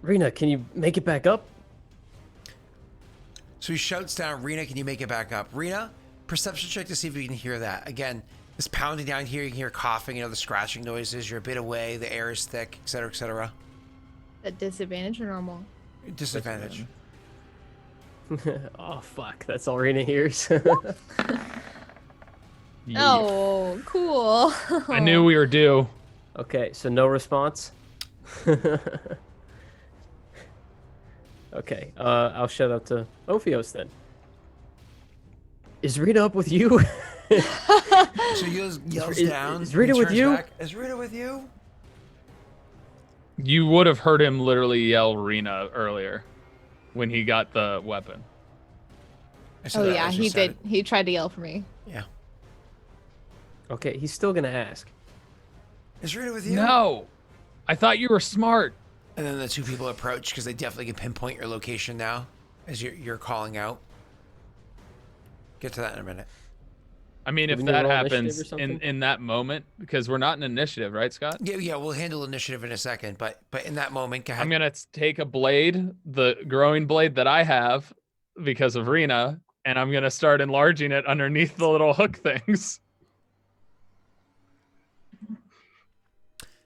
Rena, can you make it back up? So he shouts down, Rena, can you make it back up? Rena, perception check to see if you can hear that. Again, this pounding down here, you can hear coughing, the scratching noises. You're a bit away, the air is thick, etc., etc. At disadvantage or normal? Disadvantage. Oh, fuck. That's all Rena hears. Oh, cool. I knew we were due. Okay, so no response. Okay, I'll shout out to Ophios then. Is Rita up with you? So he yells down. Is Rita with you? Back, is Rita with you? You would have heard him literally yell Rena earlier when he got the weapon. Oh yeah, he did. He tried to yell for me. Yeah. Okay, he's still gonna ask. Is Rita with you? No, I thought you were smart. And then the two people approach because they definitely can pinpoint your location now as you're calling out. Get to that in a minute. I mean, if Wouldn't you that roll happens initiative or something? in that moment, because we're not in initiative, right, Scott? Yeah, we'll handle initiative in a second, but in that moment, go ahead. I'm gonna take a blade, the growing blade that I have because of Rena, and I'm gonna start enlarging it underneath the little hook things.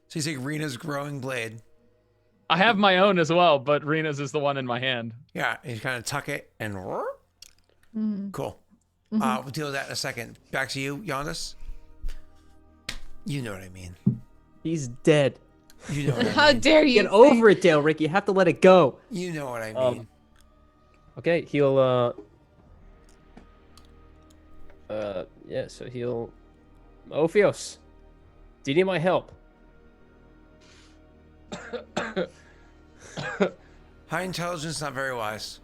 So you take Rena's growing blade. I have my own as well, but Rena's is the one in my hand. Yeah, you kind of tuck it and cool. We'll deal with that in a second. Back to you, Giannis. You know what I mean. He's dead. You know what I mean. How dare you? Get over it, Daelric. You have to let it go. You know what I mean. Okay, he'll yeah, so he'll Ophios. Do you need my help? High intelligence, not very wise.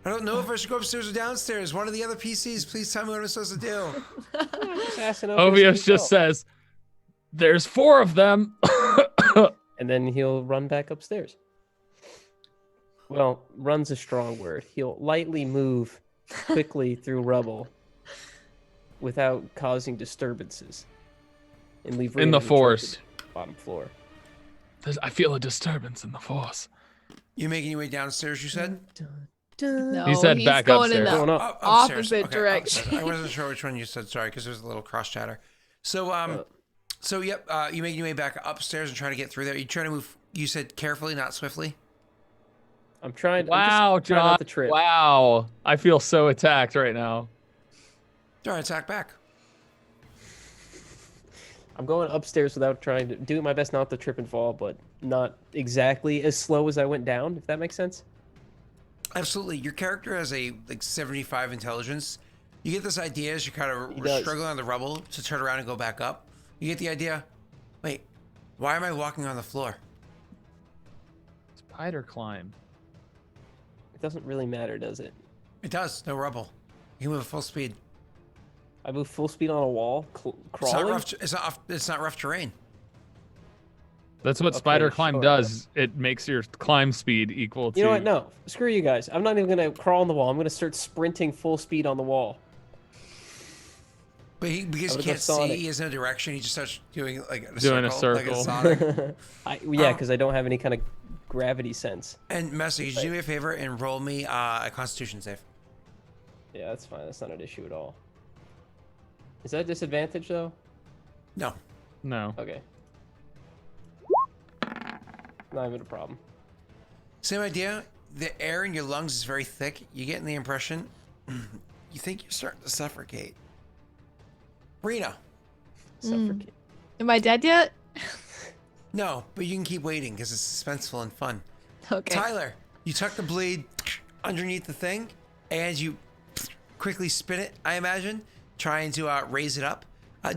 I don't know if I should go upstairs or downstairs. One of the other PCs, please tell me what I'm supposed to do. Just asking Ophios Ovios just says, "There's 4 of them." and then he'll run back upstairs. Well, run's a strong word. He'll lightly move quickly through rubble without causing disturbances and leave In the Rena force. bottom floor. I feel a disturbance in the force. You making your way downstairs, you said? No, He said he's back going in upstairs. the Going up. opposite Okay, direction. upstairs. I wasn't sure which one you said, sorry, because there was a little cross chatter. So, you making your way back upstairs and trying to get through there. You trying to move, you said carefully, not swiftly? I'm trying. Wow, I'm just trying John. not to trip. Wow. I feel so attacked right now. All right, attack back. I'm going upstairs without trying to doing my best not to trip and fall, but not exactly as slow as I went down, if that makes sense. Absolutely. Your character has a 75 intelligence. You get this idea as you're kind of does. struggling on the rubble to turn around and go back up. You get the idea, wait, why am I walking on the floor? Spider climb. It doesn't really matter, does it? It does, no rubble. You move at full speed. I move full speed on a wall, crawling. It's not rough terrain. That's what Okay, spider climb sure. does. It makes your climb speed equal to. You know what? No, screw you guys. I'm not even gonna crawl on the wall. I'm gonna start sprinting full speed on the wall. But because I you would can't go Sonic. see, he has no direction. He just starts doing like a Doing a circle. circle. Like a Sonic. Yeah, because I don't have any kind of gravity sense. And Messi, could you do me a favor and roll me a Constitution save? Yeah, that's fine. That's not an issue at all. Is that a disadvantage though? No. No. Okay. Not even a problem. Same idea. The air in your lungs is very thick. You get the impression you think you're starting to suffocate. Rena. Suffocate. Am I dead yet? No, but you can keep waiting because it's suspenseful and fun. Okay. Tyler, you tuck the blade underneath the thing and you quickly spin it, I imagine, trying to raise it up.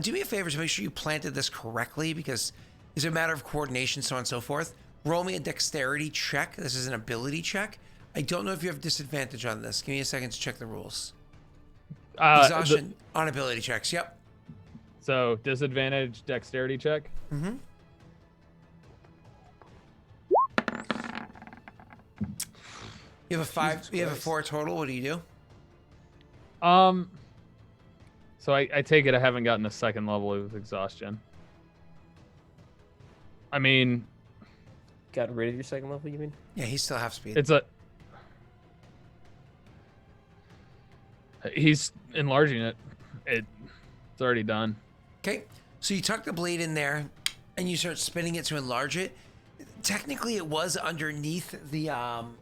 Do me a favor to make sure you planted this correctly because it's a matter of coordination, so on and so forth. Roll me a dexterity check. This is an ability check. I don't know if you have disadvantage on this. Give me a second to check the rules. Exhaustion on ability checks. Yep. So disadvantage dexterity check. Mm-hmm. You have a 5. Jesus You have a Christ. 4 total. What do you do? So I take it I haven't gotten a second level of exhaustion. I mean, Got rid of your second level, you mean? Yeah, he's still half speed. it's he's enlarging it. It's already done. Okay, so you tuck the blade in there, and you start spinning it to enlarge it. Technically, it was underneath the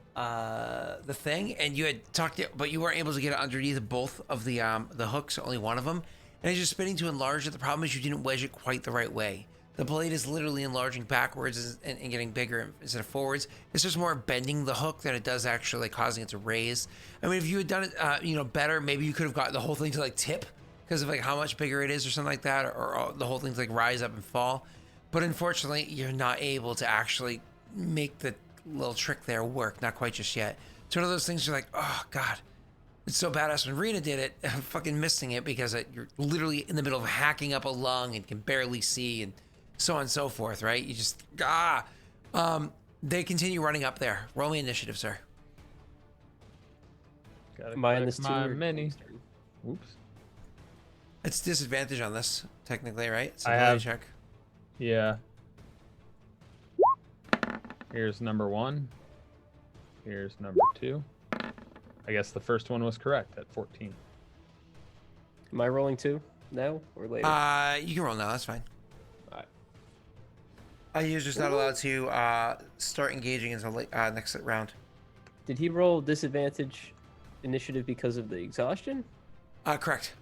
thing, and you had tucked it, but you weren't able to get it underneath both of the hooks, only one of them. And as you're spinning to enlarge it, the problem is you didn't wedge it quite the right way. The blade is literally enlarging backwards and getting bigger instead of forwards. It's just more bending the hook than it does actually causing it to raise. I mean, if you had done it, better, maybe you could have got the whole thing to like tip because of like how much bigger it is or something like that, or the whole thing to like rise up and fall. But unfortunately, you're not able to actually make the little trick there work. Not quite just yet. It's one of those things you're like, oh God, It's so badass when Rena did it, fucking missing it because you're literally in the middle of hacking up a lung and can barely see and so on and so forth, right? You just, they continue running up there. Roll me initiative, sir. Minus 2. My mini. Oops. It's disadvantage on this, technically, right? It's a I ability have. check. Yeah. Here's number 1. Here's number 2. I guess the first one was correct at 14. Am I rolling 2 now or later? You can roll now. That's fine. Alright. A user's not allowed to start engaging until next round. Did he roll disadvantage initiative because of the exhaustion? Correct.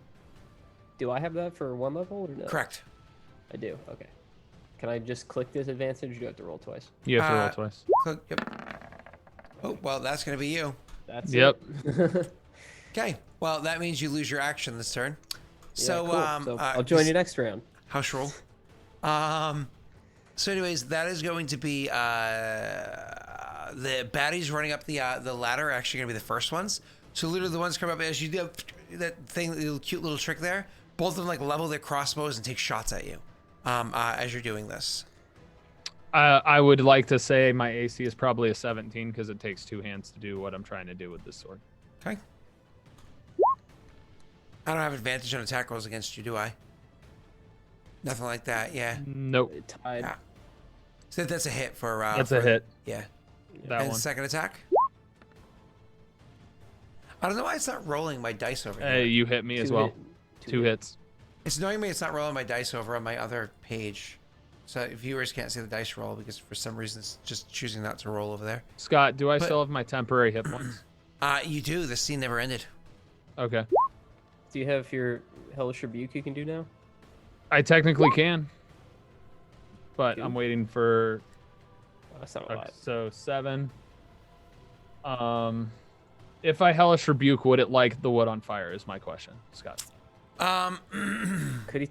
Do I have that for 1 level or no? Correct. I do. Okay. Can I just click disadvantage? Or do I have to roll twice? You have to roll twice. Yep. Oh, well, that's going to be you. That's Yep. it. Okay. Well, that means you lose your action this turn. So, yeah, cool. So I'll join you next round. House roll. So anyways, that is going to be the baddies running up the ladder are actually going to be the first ones. So literally the ones come up as you do that thing, the cute little trick there. Both of them like level their crossbows and take shots at you as you're doing this. I would like to say my AC is probably a 17 because it takes 2 hands to do what I'm trying to do with this sword. Okay. I don't have advantage on attack rolls against you, do I? Nothing like that, yeah. Nope. Tied. Yeah. So that's a hit for... That's a hit. Yeah. That And one. second attack? I don't know why it's not rolling my dice over here. Hey, you hit me as well. 2 hits. It's annoying me it's not rolling my dice over on my other page. So viewers can't see the dice roll because for some reason it's just choosing not to roll over there. Scott, do I still have my temporary hit points? You do. The scene never ended. Okay. Do you have your Hellish Rebuke you can do now? I technically can. But I'm waiting for... Oh, that's not a lot. So 7. If I Hellish Rebuke, would it like the wood on fire is my question, Scott. Could he...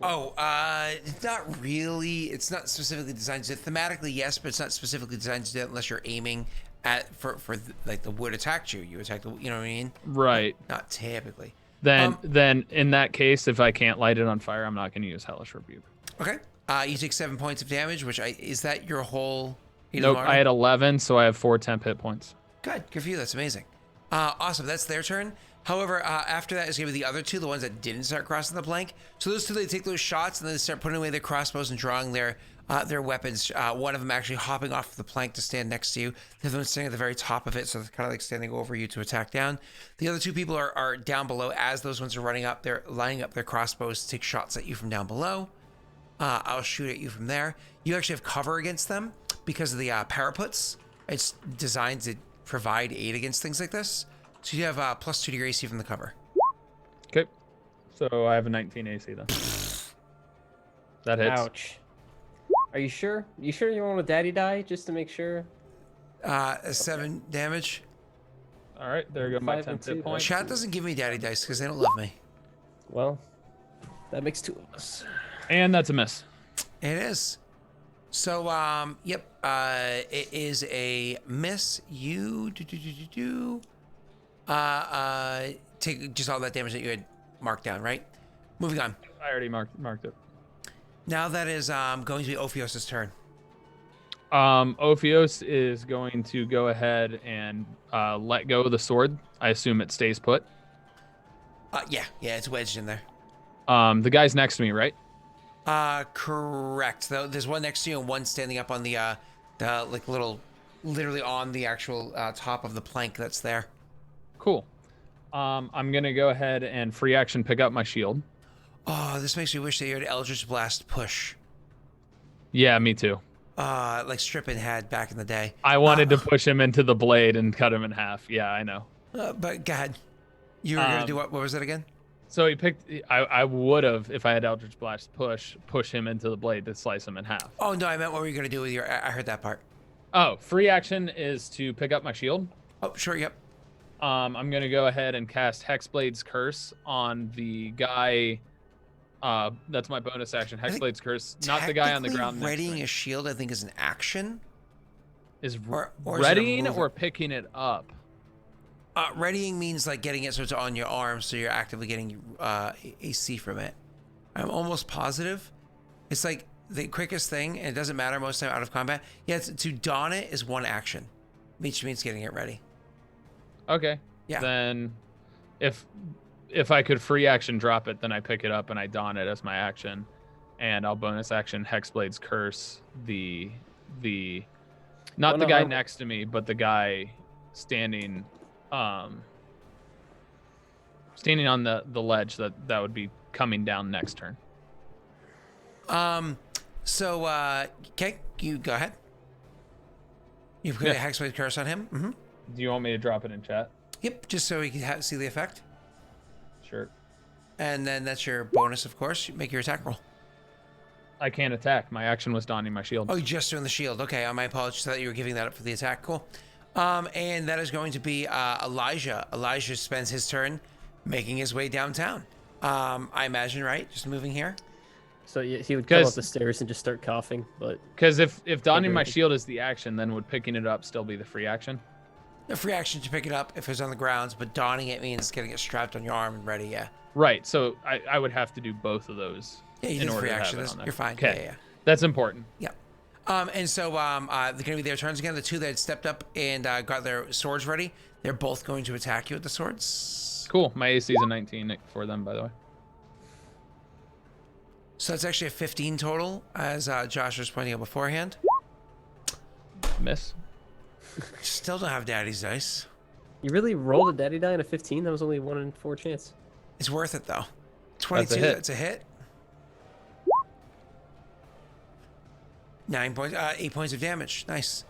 Not really. It's not specifically designed to do it. Thematically, yes, but it's not specifically designed to do it unless you're aiming at for like the wood attacked you. You attack the, you know what I mean? Right. Not typically. Then in that case, if I can't light it on fire, I'm not going to use Hellish Rebuke. Okay. You take 7 points of damage, which is that your whole? Nope. I had 11, so I have 4 temp hit points. Good for you. That's amazing. Awesome. That's their turn. However, after that is going to be the other 2, the ones that didn't start crossing the plank. So those 2, they take those shots and then they start putting away their crossbows and drawing their weapons. One of them actually hopping off the plank to stand next to you. The other one standing at the very top of it, so they're kind of like standing over you to attack down. The other 2 people are down below as those ones are running up. They're lining up their crossbows to take shots at you from down below. I'll shoot at you from there. You actually have cover against them because of the paraputs. It's designed to provide aid against things like this. So you have +2 to your AC from the cover. Okay. So I have a 19 AC then. That hits. Ouch. Are you sure? You sure you want a daddy die just to make sure? 7 damage. All right. There you go. My 5 temp and 2. hit points. Chat doesn't give me daddy dice because they don't love me. Well, that makes 2 of us. And that's a miss. It is. So, yep. It is a miss. You take just all that damage that you had marked down, right? Moving on. I already marked it. Now that is going to be Ophios' turn. Ophios is going to go ahead and let go of the sword. I assume it stays put. Yeah, it's wedged in there. The guy's next to me, right? Correct. There's one next to you and one standing up on the like literally on the actual top of the plank that's there. Cool. I'm gonna go ahead and free action pick up my shield. Oh, this makes me wish that you had Eldritch Blast push. Yeah, me too. Like Strippin had back in the day. I wanted to push him into the blade and cut him in half. Yeah, I know. But God, you were gonna do what? What was that again? So he picked. I would have, if I had Eldritch Blast push him into the blade to slice him in half. Oh no, I meant what were you gonna do with your? I heard that part. Oh, free action is to pick up my shield. Oh, sure, yep. I'm gonna go ahead and cast Hexblade's Curse on the guy. That's my bonus action. Hexblade's Curse, not the guy on the ground. Readying a shield, I think, is an action. Is or readying is it a or picking it up? Readying means like getting it so it's on your arm, so you're actively getting AC from it. I'm almost positive. It's like the quickest thing, and it doesn't matter most of the time out of combat. Yeah, to don it is one action, which means getting it ready. Okay. Yeah. Then, if I could free action drop it, then I pick it up and I don it as my action, and I'll bonus action Hexblade's Curse not the guy next to me, but the guy standing on the ledge that would be coming down next turn. Okay, you go ahead. You put a Hexblade Curse on him. Mm-hmm. Do you want me to drop it in chat? Yep, just so we can see the effect. Sure. And then that's your bonus, of course. You make your attack roll. I can't attack. My action was donning my shield. Oh, you're just doing the shield. Okay, my apologies. I thought you were giving that up for the attack. Cool. And that is going to be Elijah. Elijah spends his turn making his way downtown. I imagine, right? Just moving here. So he would come up the stairs and just start coughing, but because if donning my shield is the action, then would picking it up still be the free action? A free action to pick it up if it's on the grounds, but donning it means getting it strapped on your arm and ready. Yeah. Right. So I would have to do both of those. Yeah, you did free action. You're fine. Okay. Yeah. That's important. Yeah. And so they're going to be their turns again. The two that had stepped up and got their swords ready, they're both going to attack you with the swords. Cool. My AC is a 19 for them, by the way. So that's actually a 15 total, as Josh was pointing out beforehand. Miss. Still don't have Daddy's dice. You really rolled a daddy die on a 15? That was only 1 in 4 chance. It's worth it though. 22. That's a hit. 8 points of damage. Nice.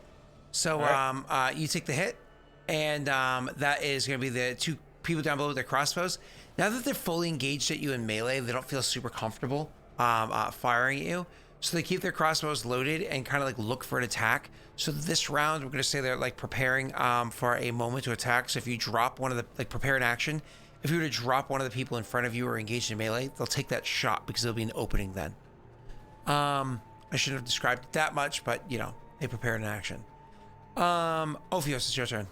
So right. You take the hit, and that is going to be the two people down below with their crossbows. Now that they're fully engaged at you in melee, they don't feel super comfortable firing at you. So they keep their crossbows loaded and kind of like look for an attack. So this round, we're going to say they're like preparing for a moment to attack. So if you drop one of the, like prepare an action, if you were to drop one of the people in front of you or engaged in melee, they'll take that shot because there'll be an opening then. I shouldn't have described it that much, but you know, they prepare an action. Ophios, it's your turn.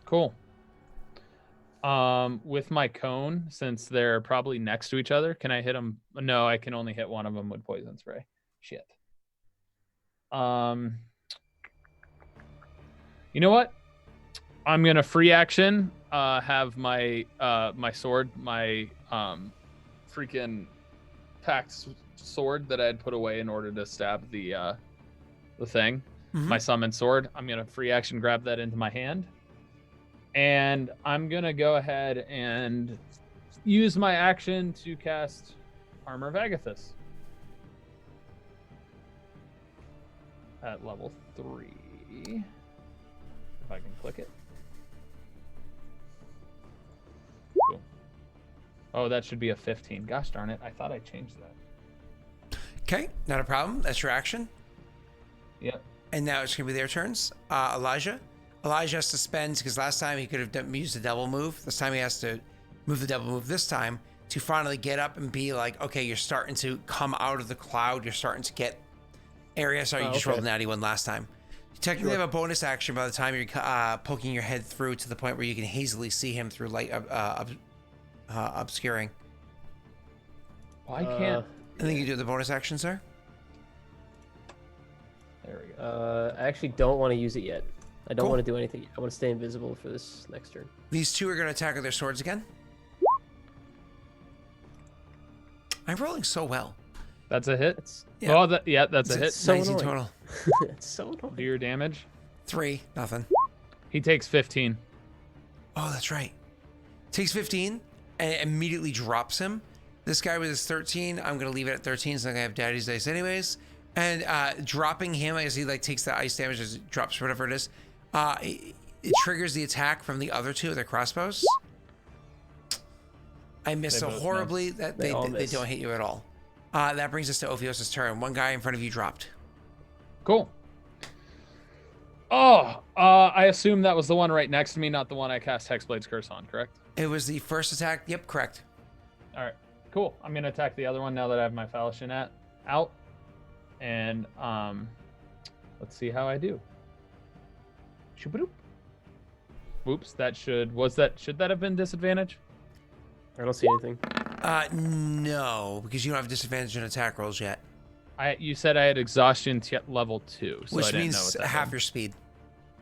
Cool. With my cone, since they're probably next to each other, can I hit them? No, I can only hit one of them with poison spray. Shit. You know what? I'm gonna free action. Have my my sword, my freaking packed sword that I had put away in order to stab the thing. Mm-hmm. My summoned sword. I'm gonna free action grab that into my hand. And I'm going to go ahead and use my action to cast Armor of Agathis at level 3. If I can click it. Cool. Oh, that should be a 15. Gosh darn it. I thought I changed that. Okay, not a problem. That's your action. Yep. And now it's going to be their turns. Elijah has to spend, because last time he could have used a double move. This time he has to move the double move this time to finally get up and be like, okay, you're starting to come out of the cloud. You're starting to get area. Sorry, you just rolled an natty one last time. You technically have a bonus action by the time you're poking your head through to the point where you can hazily see him through light obscuring. Why can't... I think you do the bonus action, sir. There we go. I actually don't want to use it yet. I don't want to do anything. I want to stay invisible for this next turn. These two are going to attack with their swords again. I'm rolling so well. That's a hit? Yeah. Oh, that's a hit. So 19 annoying. total. It's so annoying. Do your damage. 3, nothing. He takes 15. Oh, that's right. Takes 15 and it immediately drops him. This guy with his 13, I'm going to leave it at 13 so I have Daddy's dice anyways. And dropping him as he like takes the ice damage as it drops whatever it is. It triggers the attack from the other two with their crossbows. I miss so horribly that they don't hit you at all. That brings us to Ophios' turn. One guy in front of you dropped. Cool. Oh, I assume that was the one right next to me, not the one I cast Hexblade's Curse on, correct? It was the first attack. Yep, correct. All right, cool. I'm going to attack the other one now that I have my Falchion out. And let's see how I do. Shoo-ba-doop. Oops, should that have been disadvantage? I don't see anything. No, because you don't have disadvantage on attack rolls yet. You said I had exhaustion level 2, so Which I didn't means know what that half meant. your speed.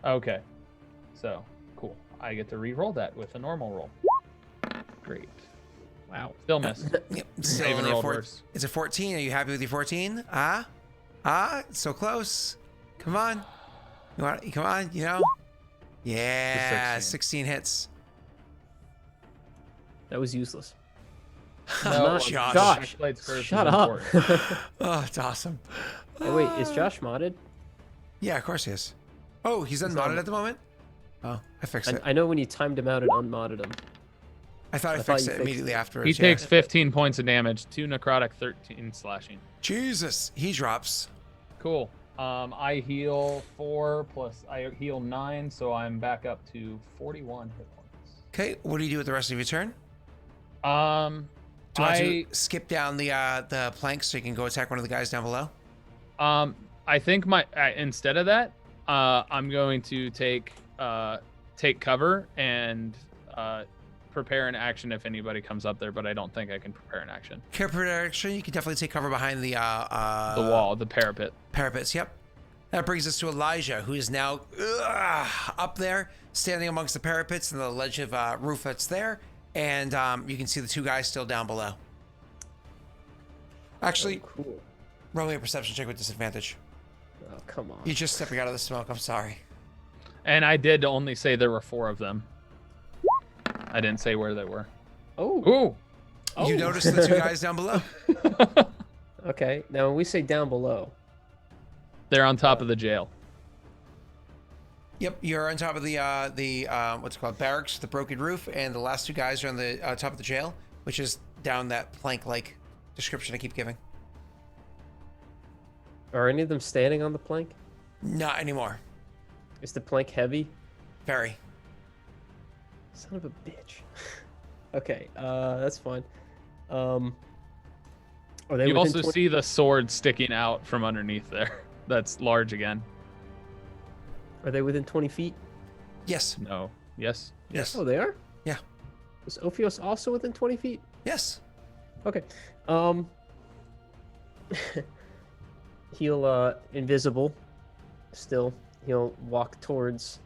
Okay, so cool. I get to re-roll that with a normal roll. Great. Wow. Still missed. Yep. I Still even only rolled worse. It's a 14. Are you happy with your 14? So close. Come on. Come on, you know? Yeah, 16 hits. That was useless. No, Josh. Shut up. Oh, it's awesome. Hey, wait, is Josh modded? Yeah, of course he is. Oh, he's unmodded at the moment? Oh, I fixed it. I know when you timed him out, it unmodded him. I thought I fixed it immediately afterwards. He takes 15 points of damage, 2 necrotic, 13 slashing. Jesus, he drops. Cool. I heal 4 plus I heal 9, so I'm back up to 41 hit points. Okay, what do you do with the rest of your turn? Do you want to skip down the plank so you can go attack one of the guys down below? I think instead of that, I'm going to take cover and prepare an action if anybody comes up there, but I don't think I can prepare an action. Prepare action. You can definitely take cover behind the wall, the parapet. Parapets, yep. That brings us to Elijah, who is now up there, standing amongst the parapets and the ledge of roof that's there, and you can see the two guys still down below. Actually, cool. Roll me a perception check with disadvantage. Oh, come on. You're just stepping out of the smoke. I'm sorry. And I did only say there were 4 of them. I didn't say where they were. Oh. Ooh. You noticed the 2 guys down below? Okay. Now, when we say down below, they're on top of the jail. Yep, you're on top of the what's it called, barracks, the broken roof, and the last 2 guys are on the top of the jail, which is down that plank-like description I keep giving. are any of them standing on the plank? Not anymore. Is the plank heavy? Very. Son of a bitch. Okay, that's fine. Are they You within also 20 see the sword sticking out from underneath there. That's large again. Are they within 20 feet? Yes. No. Yes. Yes. Oh, they are? Yeah. Is Ophios also within 20 feet? Yes. Okay. He'll invisible still. He'll walk towards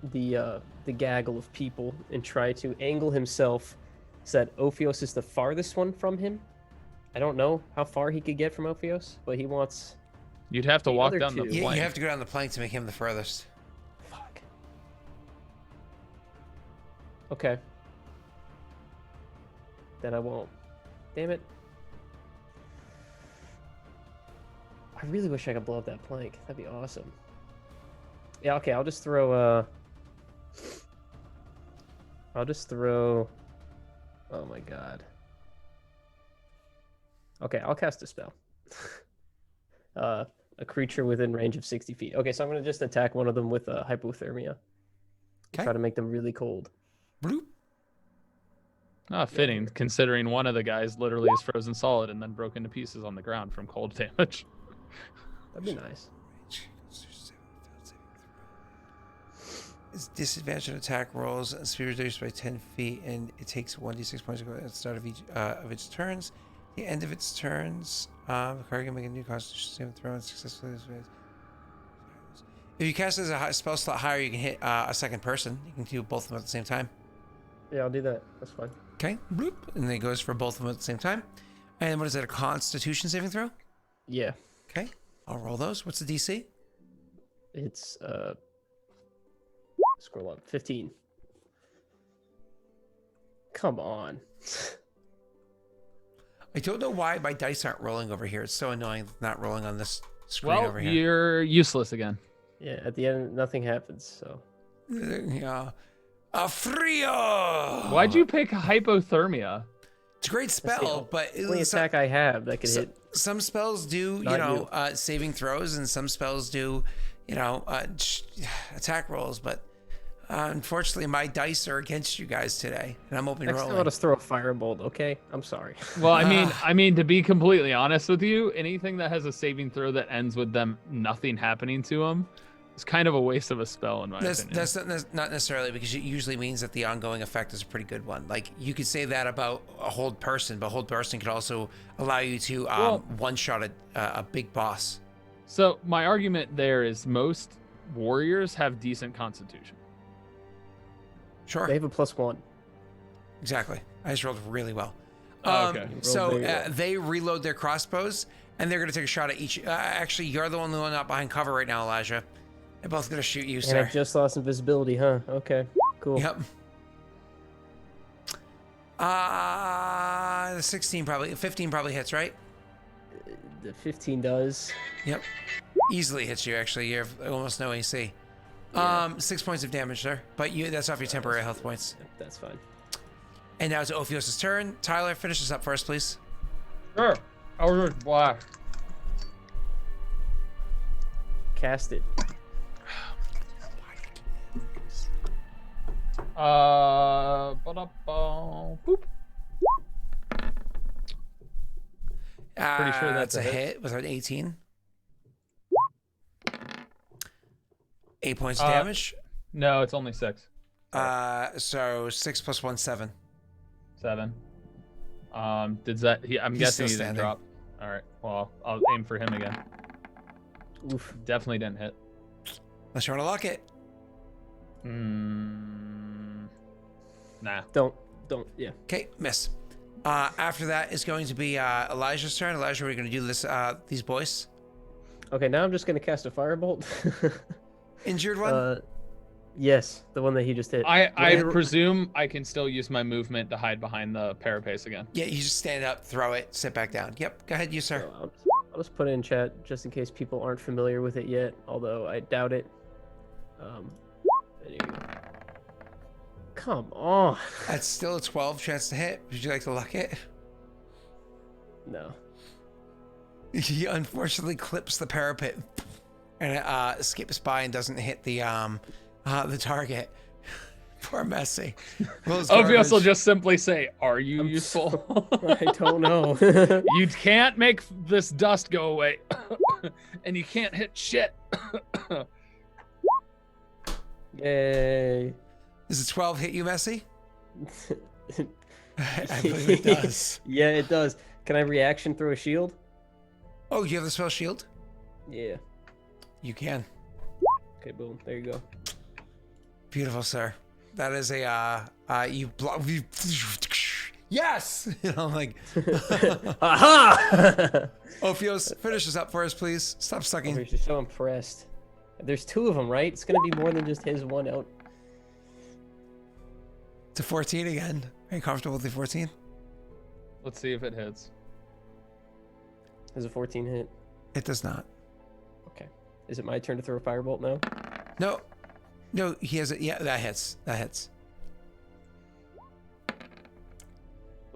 the gaggle of people and try to angle himself so that Ophios is the farthest one from him. I don't know how far he could get from Ophios, but he wants... You'd have to The walk other down the two. Yeah, plank. you have to go down the plank to make him the furthest. Fuck. Okay. Then I won't. Damn it. I really wish I could blow up that plank. That'd be awesome. Yeah, okay, I'll just throw, oh my god. Okay, I'll cast a spell. A creature within range of 60 feet. Okay, so I'm going to just attack one of them with hypothermia. Okay. Try to make them really cold. Bloop. Ah, fitting, considering one of the guys literally is frozen solid and then broke into pieces on the ground from cold damage. That'd be nice. It's disadvantage on attack rolls and speed reduced by 10 feet, and it takes 1d6 points to go at the start of each of its turns. The end of its turns, the card can make a new Constitution saving throw and successfully. If you cast it as a spell slot higher, you can hit a second person. You can do both of them at the same time. Yeah, I'll do that. That's fine. Okay, bloop, and then it goes for both of them at the same time. And what is that? A Constitution saving throw? Yeah. Okay, I'll roll those. What's the DC? It's scroll up. 15. Come on. I don't know why my dice aren't rolling over here. It's so annoying not rolling on this screen over here. You're useless again. Yeah, at the end, nothing happens, so. Yeah. A Frio! Why'd you pick hypothermia? It's a great That's spell, but the only attack I have that could hit. some spells do, Not saving throws, and some spells do, attack rolls. But unfortunately, my dice are against you guys today, and I'm open Next time rolling. I'll just throw a firebolt, okay? I'm sorry. Well, I mean, to be completely honest with you, anything that has a saving throw that ends with them nothing happening to them It's kind of a waste of a spell in my opinion. That's not necessarily, because it usually means that the ongoing effect is a pretty good one. Like, you could say that about a hold person, but hold person could also allow you to one-shot a big boss. So my argument there is most warriors have decent constitution. Sure. They have a +1. Exactly. I just rolled really well. Okay. So they reload their crossbows, and they're going to take a shot at each. Actually, you're the only one not behind cover right now, Elijah. They're both going to shoot you, And sir. I just lost invisibility, huh? Okay, cool. Yep. The 16 probably, 15 probably hits, right? The 15 does. Yep. Easily hits you, actually. You have almost no AC. Yeah. 6 points of damage, sir. But that's off your temporary health points. That's fine. And now it's Ophios' turn. Tyler, finish this up for us, please. Sure. Eldritch Blast. Cast it. Boop. Pretty sure that's a hit with an 18. 8 points of damage. No, it's only 6. So 6 plus 1, 7. 7. Did that? I'm guessing he didn't standing. drop. All right. Well, I'll aim for him again. Oof. Definitely didn't hit. Unless you want to lock it. Nah. Don't. Yeah. Okay, miss. After that is going to be Elijah's turn. Elijah, we're going to do this. These boys. Okay, now I'm just gonna cast a firebolt. Injured one. Yes, the one that he just hit. I presume I can still use my movement to hide behind the parapace again. Yeah, you just stand up, throw it, sit back down. Yep, go ahead, you sir. So I'll just put it in chat just in case people aren't familiar with it yet, although I doubt it. There you go. Come on. That's still a 12 chance to hit. Would you like to lock it? No. He unfortunately clips the parapet, and it skips by and doesn't hit the target. Poor Messi. Ophios will just simply say, "Are you useful?" I don't know. You can't make this dust go away, and you can't hit shit. Yay. Does a 12 hit you, Messi? I believe it does. Yeah, it does. Can I reaction through a shield? Oh, you have the spell shield? Yeah. You can. Okay, boom. There you go. Beautiful, sir. That is a you block. Yes. You know, like. Aha! Ophios, finish this up for us, please. Stop sucking. You're so impressed. There's 2 of them, right? It's gonna be more than just his one out. To 14 again. Are you comfortable with the 14? Let's see if it hits. Is a 14 hit? It does not. Okay. Is it my turn to throw a firebolt now? No. No, he has it. Yeah, that hits. That hits.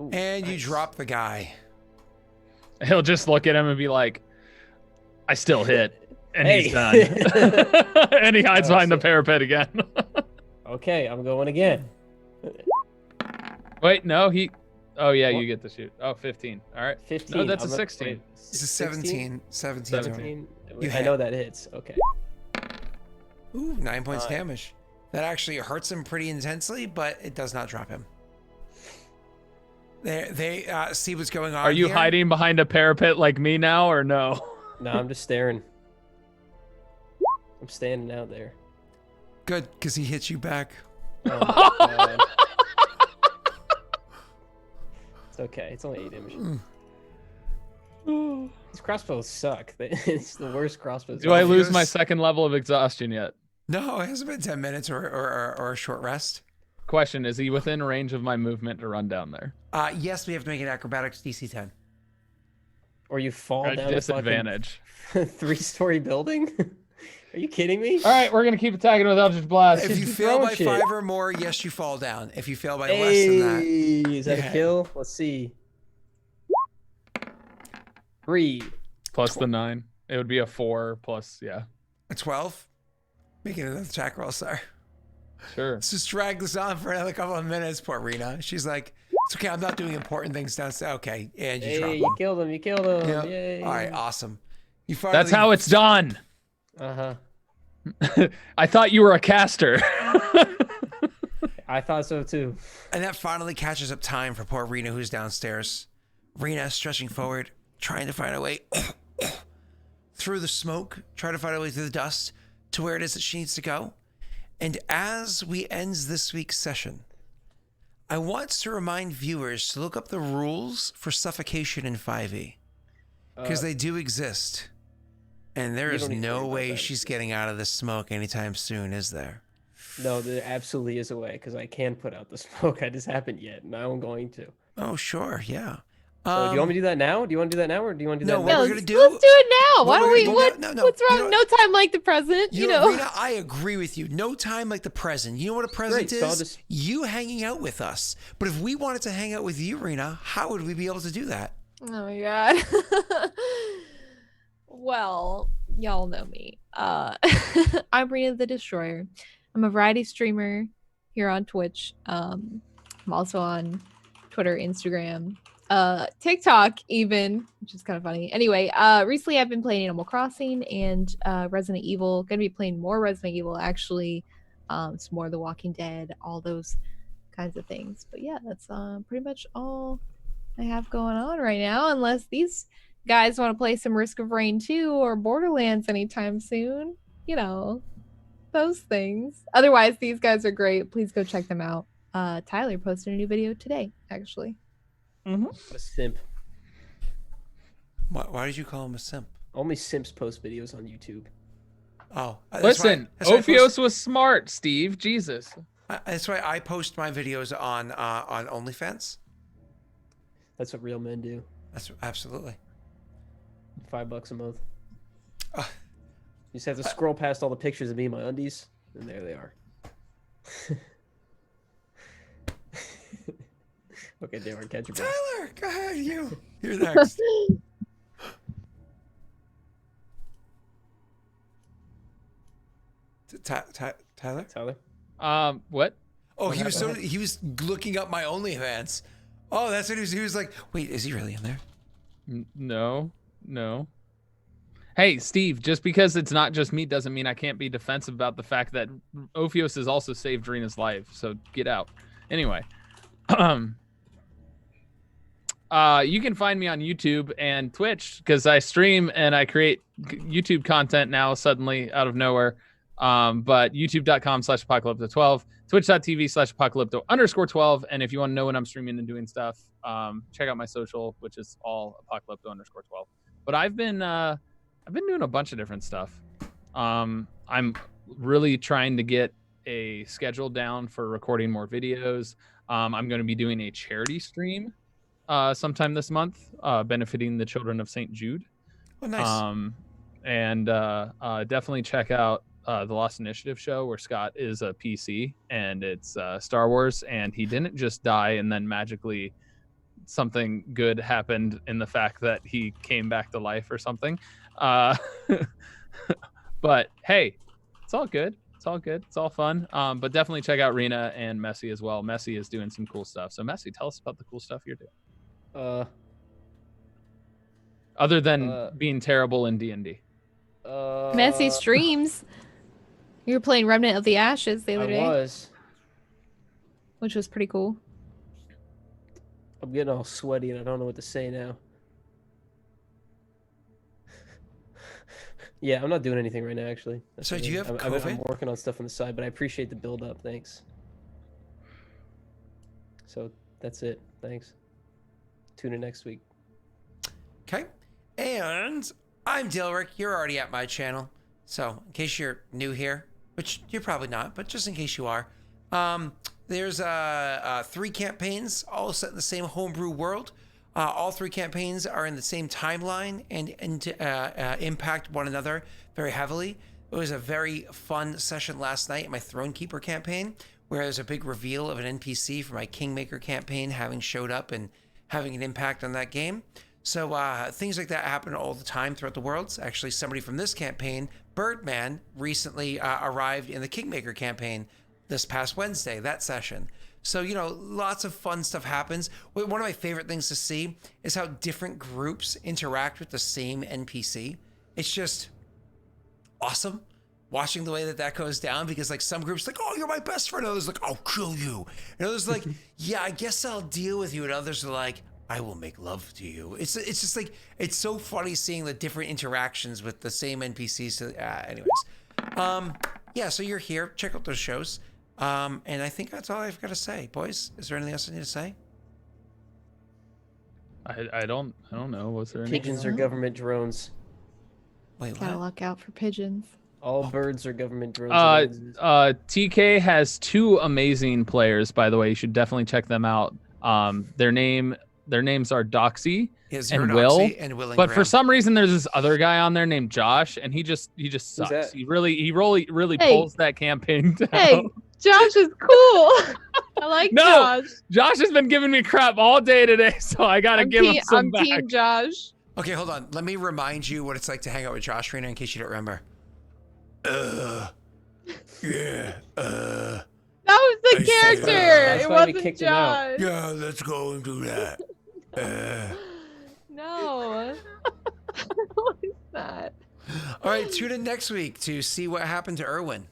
Ooh, And you nice. drop the guy. He'll just look at him and be like, "I still hit," and Hey. he's done. And he hides behind the parapet again. Okay, I'm going again. Wait, no, he. Oh yeah, What? you get to shoot. Oh, 15. All right. 15. No, that's a I'm not- 16. wait, It's a 17. 17. 17. You I hit. know that hits. Okay. Ooh, 9 points damage. That actually hurts him pretty intensely, but it does not drop him. They see what's going on. Are you here. hiding behind a parapet like me now, or no? No, I'm just staring. I'm standing out there. Good, because he hits you back. Oh my God. It's okay. It's only 8 damage. These crossbows suck. It's the worst crossbows. Do I lose my Ophios? second level of exhaustion yet? No, it hasn't been 10 minutes or a short rest. Question: is he within range of my movement to run down there? Yes, we have to make an acrobatics DC 10. Or you fall At down a fucking disadvantage. 3-story building? Are you kidding me? All right, we're gonna keep attacking with Eldritch Blast. If just you be fail by throwing shit. 5 or more, yes, you fall down. If you fail by less than that, Hey, is that Yeah. a kill? Let's see. 3. Plus the 9. It would be a 4 plus, yeah. a 12. Make it another attack roll, sir. Sure. Let's just drag this on for another couple of minutes, poor Rena. She's like, it's okay, I'm not doing important things downstairs. Okay, and you drop Hey, him. you killed him. You killed him. Yeah. Yay. All right, awesome. You finally, That's how it's done. Uh-huh. I thought you were a caster. I thought so too. And that finally catches up time for poor Rena, who's downstairs. Rena stretching forward, trying to find a way through the smoke, trying to find a way through the dust to where it is that she needs to go. And as we end this week's session, I want to remind viewers to look up the rules for suffocation in 5e, because they do exist. And there is no way she's getting out of this smoke anytime soon, is there? No, there absolutely is a way, because I can put out the smoke. I just haven't yet, and I'm going to. Oh, sure, yeah. So do you want me to do that now? Do you want to do that now, or do you want to do that? No, now? what we're gonna do? Let's do it now. Why don't we? No, What's wrong? No time like the present. You know. Rena, I agree with you. No time like the present. You know what a present is? So you hanging out with us. But if we wanted to hang out with you, Rena, how would we be able to do that? Oh my god. Well, y'all know me. I'm Rena the Destroyer. I'm a variety streamer here on Twitch. I'm also on Twitter, Instagram, TikTok even, which is kind of funny. Anyway, recently I've been playing Animal Crossing and Resident Evil. Gonna be playing more Resident Evil actually. Some more of The Walking Dead, all those kinds of things. But yeah, that's pretty much all I have going on right now, unless these guys want to play some Risk of Rain 2 or Borderlands anytime soon. You know, those things. Otherwise, these guys are great. Please go check them out. Tyler posted a new video today, actually. What a simp. Why did you call him a simp? Only simps post videos on YouTube. Oh, listen, Ophios was smart, Steve. Jesus. That's why I post my videos on OnlyFans. That's what real men do. That's absolutely. $5 a month. You just have to scroll past all the pictures of me in my undies, and there they are. Okay, Daelric, catch your breath. Tyler, go ahead, you're next. Tyler? What? Oh, he was looking up my OnlyFans. Oh, that's what he was like. Wait, is he really in there? No. Hey, Steve, just because it's not just me doesn't mean I can't be defensive about the fact that Ophios has also saved Rena's life. So get out. Anyway, you can find me on YouTube and Twitch because I stream and I create YouTube content now suddenly out of nowhere. But youtube.com/apocalypto12, twitch.tv/apocalypto_12. And if you want to know when I'm streaming and doing stuff, check out my social, which is all apocalypto_12. But I've been doing a bunch of different stuff. I'm really trying to get a schedule down for recording more videos. I'm going to be doing a charity stream sometime this month, benefiting the children of St. Jude. Oh, nice. And definitely check out the Lost Initiative show where Scott is a PC and it's Star Wars, and he didn't just die and then magically something good happened in the fact that he came back to life or something. But hey, it's all good. It's all fun. But definitely check out Rena and Messi as well. Messi is doing some cool stuff. So Messi, tell us about the cool stuff you're doing. Other than being terrible in D&D. Messi streams. You were playing Remnant of the Ashes the other day. I was. Which was pretty cool. I'm getting all sweaty and I don't know what to say now. Yeah, I'm not doing anything right now, actually. So do you have COVID? I'm working on stuff on the side, but I appreciate the build-up. Thanks. So that's it. Thanks. Tune in next week. Okay. And I'm Daelric. You're already at my channel. So in case you're new here, which you're probably not, but just in case you are, there's 3 campaigns all set in the same homebrew world. All 3 campaigns are in the same timeline and impact one another very heavily. It was a very fun session last night in my Thronekeeper campaign, where there's a big reveal of an NPC for my Kingmaker campaign having showed up and having an impact on that game. So things like that happen all the time throughout the worlds. Actually, somebody from this campaign, Birdman, recently arrived in the Kingmaker campaign this past Wednesday, that session. So, you know, lots of fun stuff happens. One of my favorite things to see is how different groups interact with the same NPC. It's just awesome. watching the way that goes down, because like some groups like, oh, you're my best friend. Others like, I'll kill you. And others like, yeah, I guess I'll deal with you. And others are like, I will make love to you. It's just like, it's so funny seeing the different interactions with the same NPCs. Anyways, yeah, so you're here. Check out those shows. And I think that's all I've got to say. Boys, is there anything else I need to say? I don't know. Was there anything Pigeons else? are government drones. Wait, Gotta what? look out for pigeons. All birds are government drones. TK has 2 amazing players, by the way. You should definitely check them out. Their names are Doxy and Will. And Will and But for Graham. some reason, there's this other guy on there named Josh, and he just sucks. that? He really Hey. pulls that campaign down. Hey, Josh is cool. I like No, Josh. Josh has been giving me crap all day today, so I gotta give him some I'm back. Team Josh. Okay, hold on. Let me remind you what it's like to hang out with Josh Rena in case you don't remember. Yeah, That was the I see. character. That's It why we wasn't kicked him out. Josh. yeah, let's go and do that. No. What is that? All right, tune in next week to see what happened to Erwin.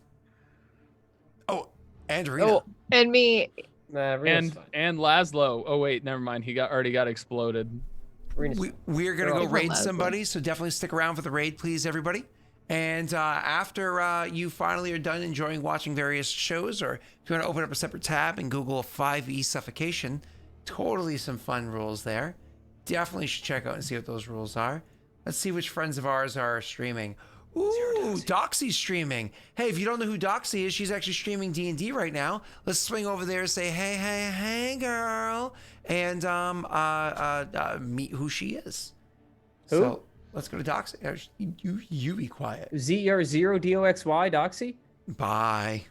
Oh, and Rena. Oh, And me. Nah, Rena's fine. and Laszlo. Oh wait, never mind. He already got exploded. Rena's fine. We're going to They're go all raid fine. somebody, so definitely stick around for the raid, please, everybody. And after you finally are done enjoying watching various shows, or if you want to open up a separate tab and Google 5e suffocation, totally some fun rules there. Definitely should check out and see what those rules are. Let's see which friends of ours are streaming. Ooh, Doxy's streaming. Hey, if you don't know who Doxy is, she's actually streaming D&D right now. Let's swing over there and say, hey, girl, and meet who she is. Who? So let's go to Doxy. You be quiet. ZR0DOXY, Doxy? Bye.